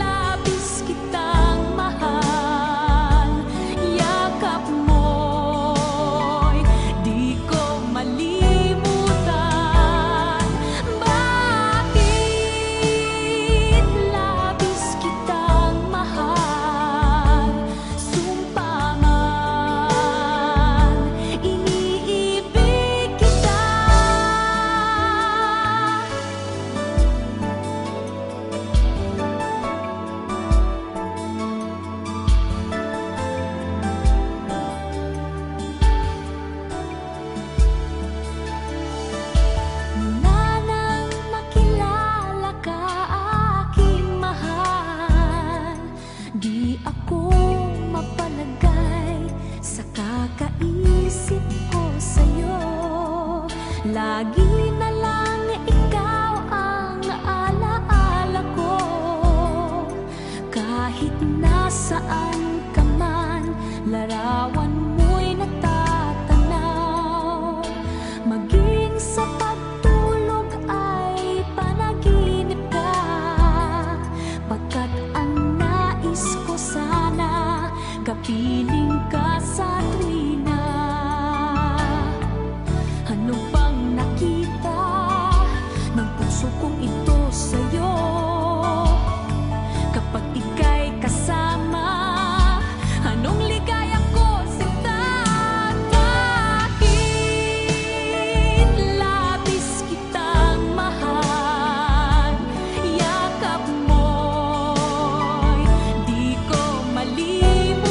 labis kitang mahal? Yakap mo'y di ko malimutan. Bakit labis kitang mahal? Sumpa man, iniibig kita. Mula nang makilala ka, aking mahal, di ako mapalagay sa kakaisip ko sa'yo. Lagi na lang ikaw ang alaala ko. Kahit nasaan ka man, larawan mo'y natatanaw. Maging sa pagtulog ay panaginip ka, pagkat ang nais ko sana kapiling ka sa tuwina. Ano bang nakita ng puso kong ito sa'yo? Kapag ika'y kasama, anong ligaya ko, sinta? Bakit labis kitang mahal? Yakap mo'y di ko malimutan.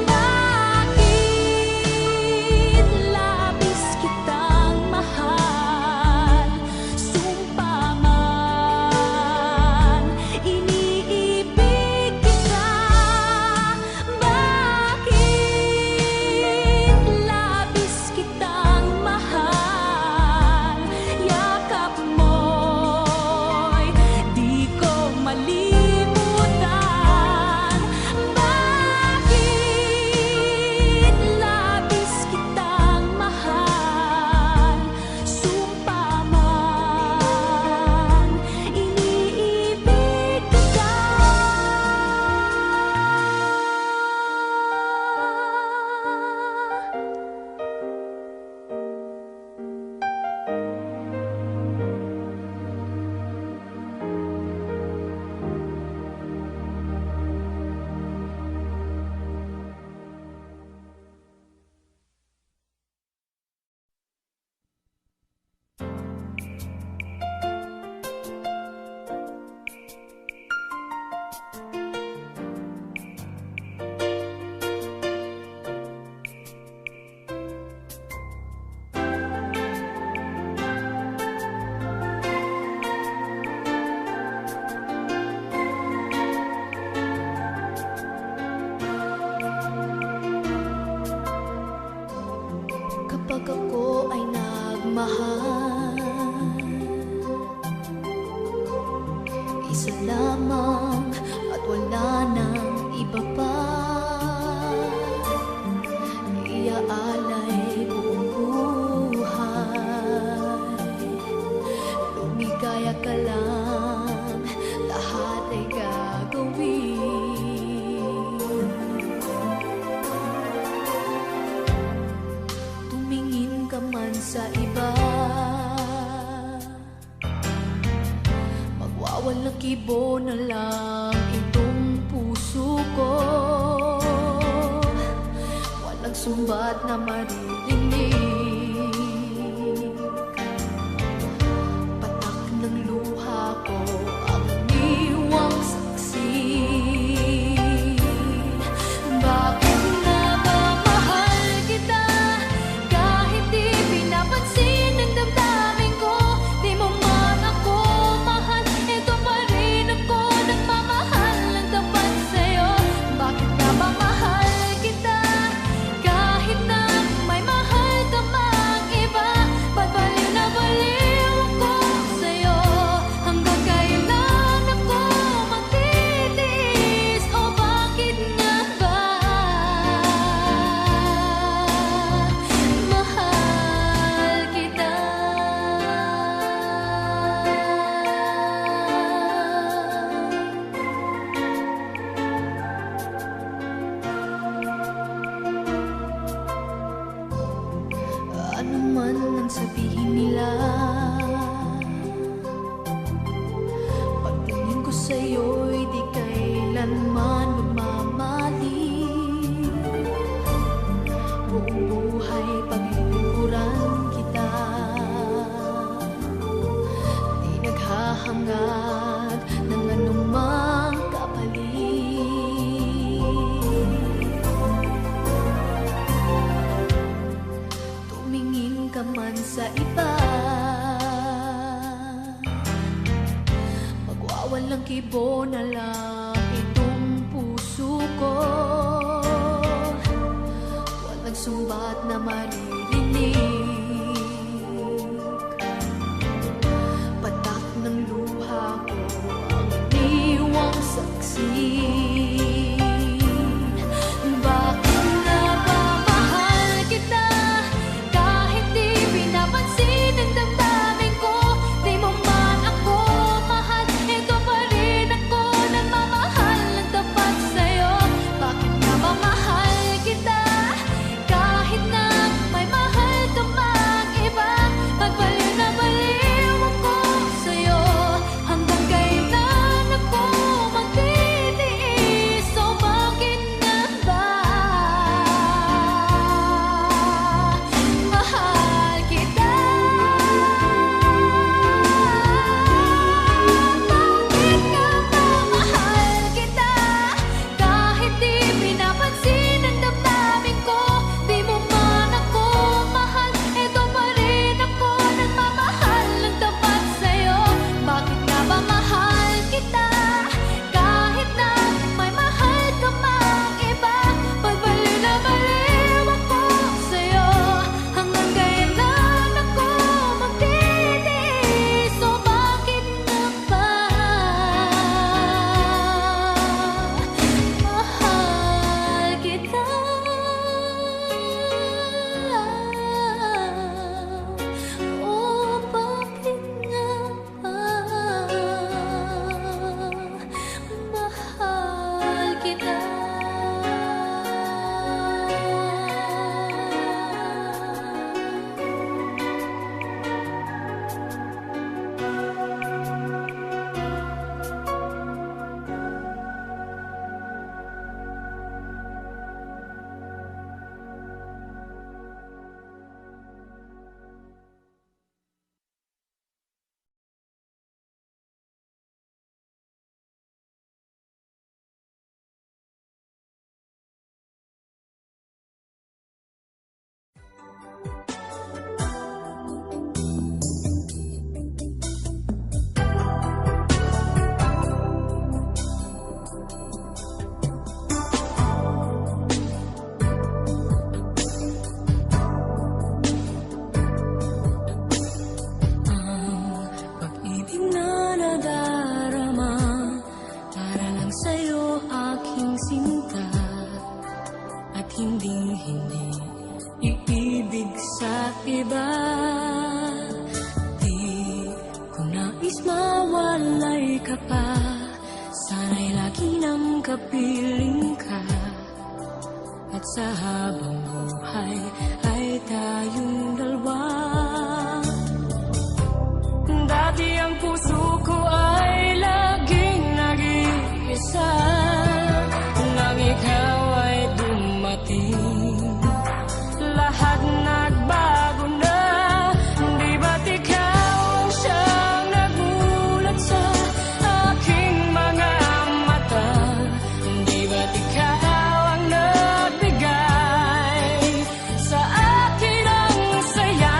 Bakit labis kitang mahal? Sumpa man, iniibig kita. Bakit labis kitang mahal? Yakap mo'y di ko malimutan. Bakit labis kitang mahal? Sumpa man, iniibig kita. Kapag ako ay nagmahal, isa lamang at wala nang iba pa. Iaalay buong buhay, lumigaya ka lang, lahat ay gagawin. Tumingin ka man sa iba, magwawalang kibo na lang itong puso ko. Walang sumbat na maririnig, sa iba. Magwawalang kibo na lang itong puso ko. Walang sumbat na maririnig. Patak ng luha ko ang iniwang saksi. Bakit nga ba mahal kita? Kahit di pinapansin ang damdamin ko, di mo man ako mahal, ito pa rin ako nagmamahal ng tapat sa'yo. Bakit nga ba mahal kita? Kahit na may mahal ka mang iba, pagbaliw na baliw ako sa'yo. Hanggang kailan ako magtitiis? So bakit nga ba mahal kita? Bakit nga ba mahal kita? Kahit di pinapansin ang damdamin ko, di mo man ako mahal, ito pa rin ako nagmamahal ng tapat sa'yo. Bakit nga ba mahal kita? Kahit na may mahal ka mang iba, pagbaliw na baliw ako sa'yo. Hanggang kailan ako magtitiis? So bakit nga ba mahal kita? Oh, bakit nga ba mahal kita? Pag-ibig na nadarama, para lang sa'yo aking sinta, at hindi iibig sa iba. Di ko nais mawalay ka pa, sana'y lagi nang kapiling ka, at sa habang buhay ay tayong dalawa. Dati ang puso ko ay laging nag-iisa, nang ikaw ay dumating, lahat nagbago na. Di ba't ikaw ang siyang nagulat sa aking mga mata? Di ba't ikaw ang nagbigay sa akin ang saya?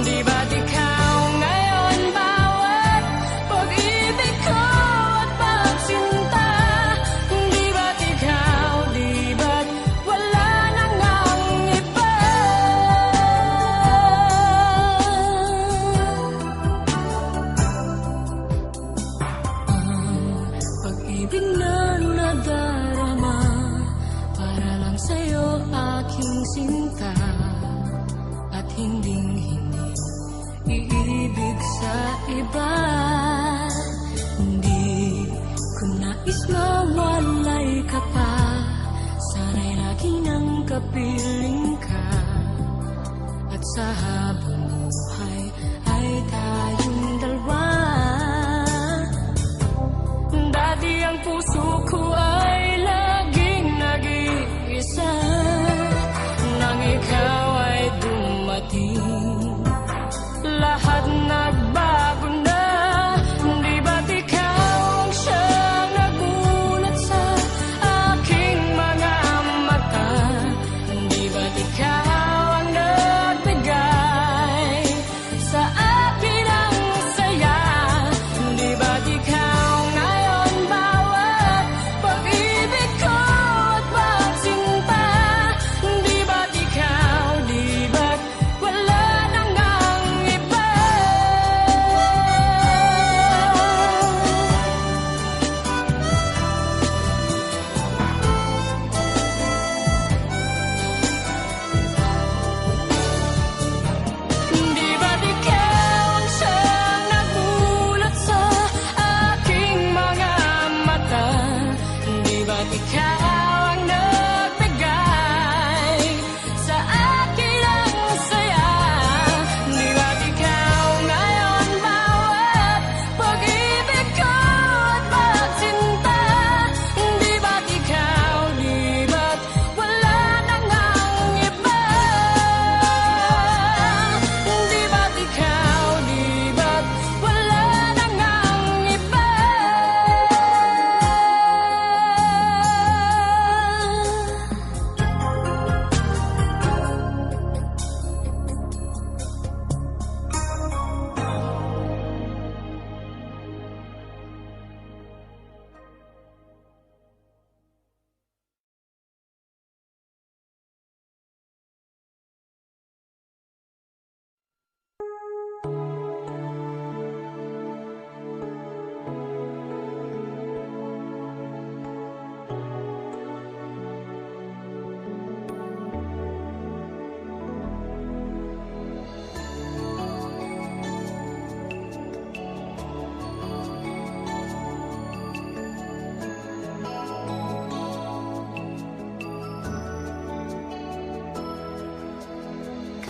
Di ba't ikaw ngayon bawat pag-ibig ko at pagsinta? Di ba't ikaw, di ba't wala nang ang iba? Pag-ibig na nadarama, para lang sa'yo aking sinta, at hindi iibig sa iba. Hindi ko nais mawalay ka pa, sana'y lagi nang kapiling ka, at sa habang buhay ay tayong dalawa. Dati ang puso ko ay laging nag-iisa, nang ikaw ay dumating, lahat nagbago na. Di ba't ikaw ang siyang nagulat sa aking mga mata? Di ba't ikaw ang nagbigay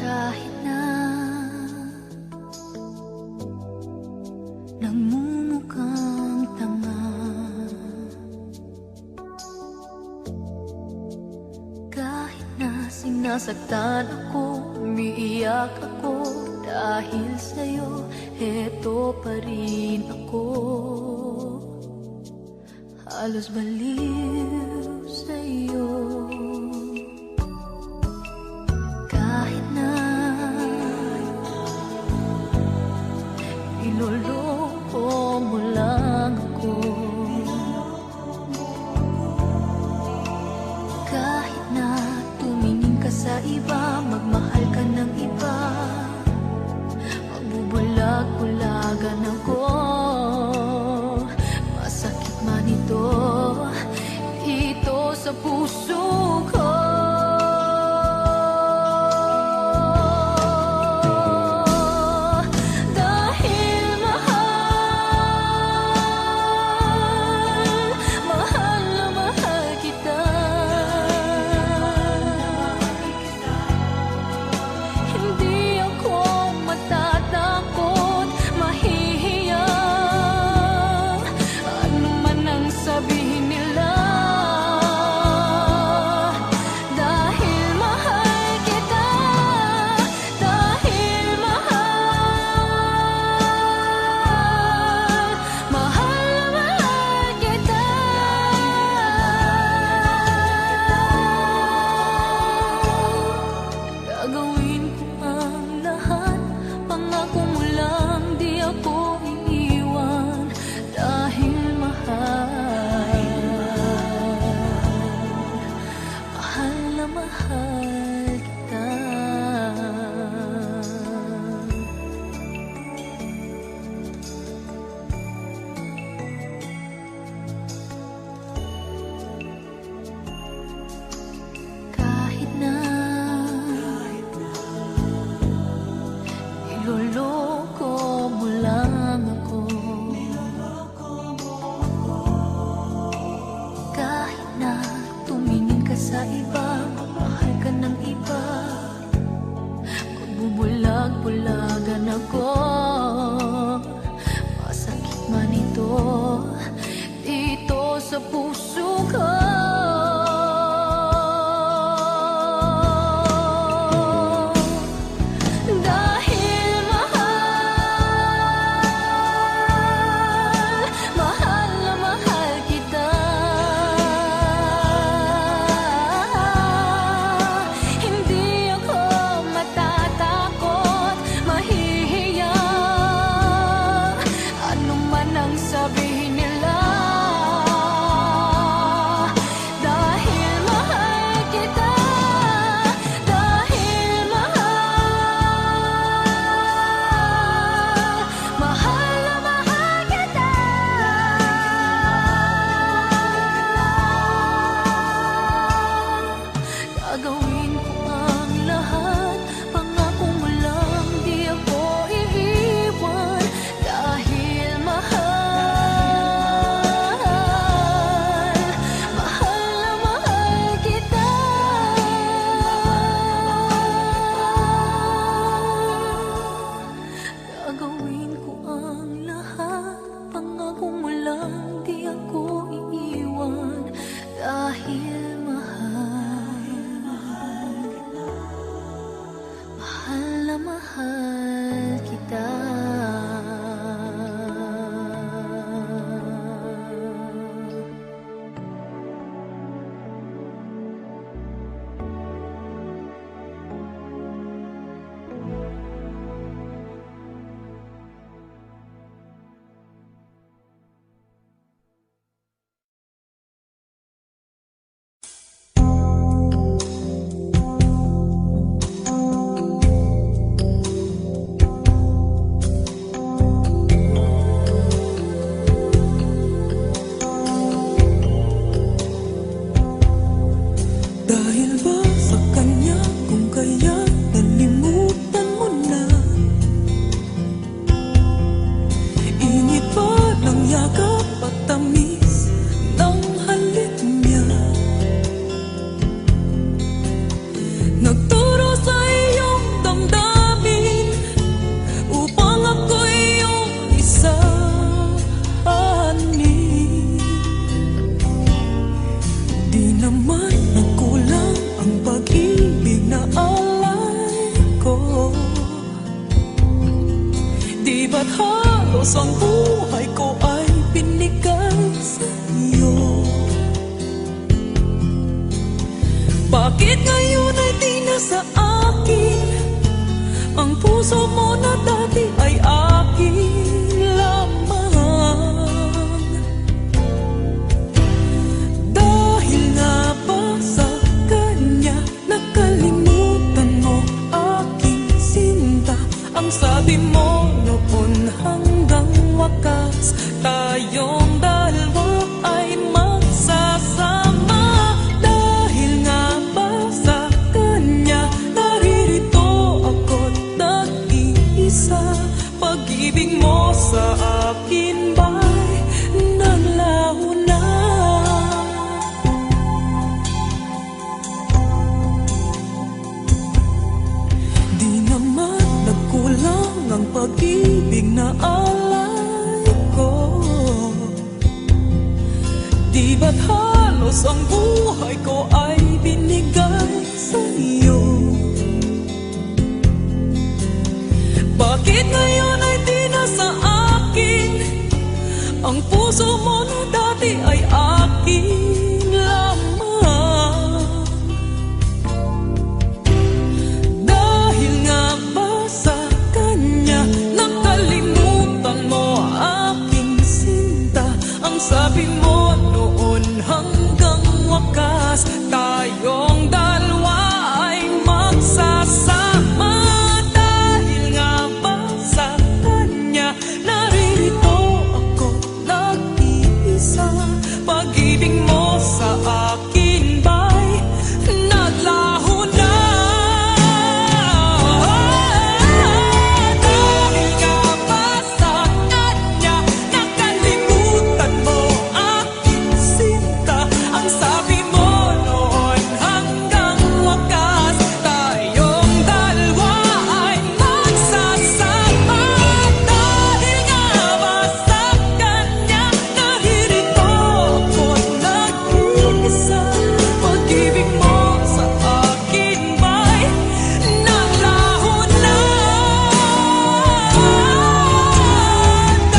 Kahit na nagmumukhang tanga, kahit na sinasaktan ako, umiiyak ako, dahil sa'yo, heto pa rin ako. Halos baliw sa'yo. Kahit na iloloko mo lang ako, kahit na tumingin ka sa iba, magmahal ka ng iba, magbubulag-bulagan ako, masakit man ito sa puso ko. Dahil mahal na mahal kita, hindi ako matatakot, mahihiya, ano man ang sabihin nila. Dahil mahal kita, dahil mahal na mahal kita. Gagawin ko ang lahat, pangako mo lang, di ako iiwan. Dahil mahal na mahal kita. Kahit na iloloko mo lang ako, kahit na tumingin ka sa iba, mahal ka ng iba, magbubulag-bulagan ako, masakit man ito sa puso ko. Dahil mahal na mahal kita. Bakit ngayon ay di na sa akin? Ang puso mo na dati ay akin lamang. Dahil nga ba sa kanya nakalimutan mo aking sinta? Ang sabi mo noon hanggang wakas tayong dalawa ay magsasama. Dahil nga ba sa kanya naririto ako't nag-iisa? Pag-ibig mo sa akin ba'y naglaho na? Di naman nagkulang ang pag-ibig na alay ko. Di ba't halos ang buhay ko ay binigay sa iyo? Bakit ngayon ay di na sa akin? Ang puso mo na dati ay akin lamang. Dahil nga ba sa kanya nakalimutan mo aking sinta? Ang sabi mo noon hanggang wakas tayong dalawa ay magsasama. Dahil nga ba sa kanya naririto ako nag-iisa? Pag-ibig mo sa akin ba'y naglaho na? Dahil nga ba sa kanya nakalimutan mo aking sinta? Ang sabi mo noon hanggang wakas tayong dalawa ay magsasama. Dahil nga ba sa kanya naririto ako't nag-iisa? Pag-ibig mo sa akin ba'y naglaho na?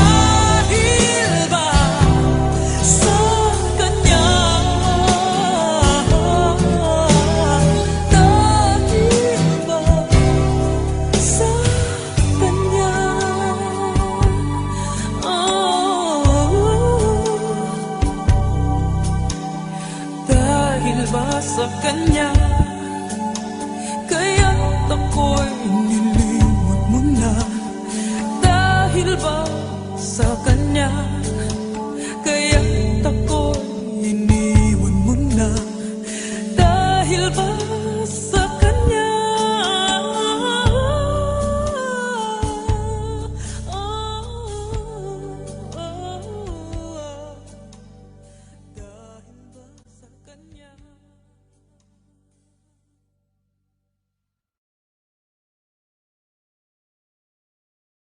Dahil ba sa kanya? Dahil ba sa kanya? Dahil ba sa kanya kaya't ako'y nilimot mo na? Dahil ba sa kanya kaya't ako'y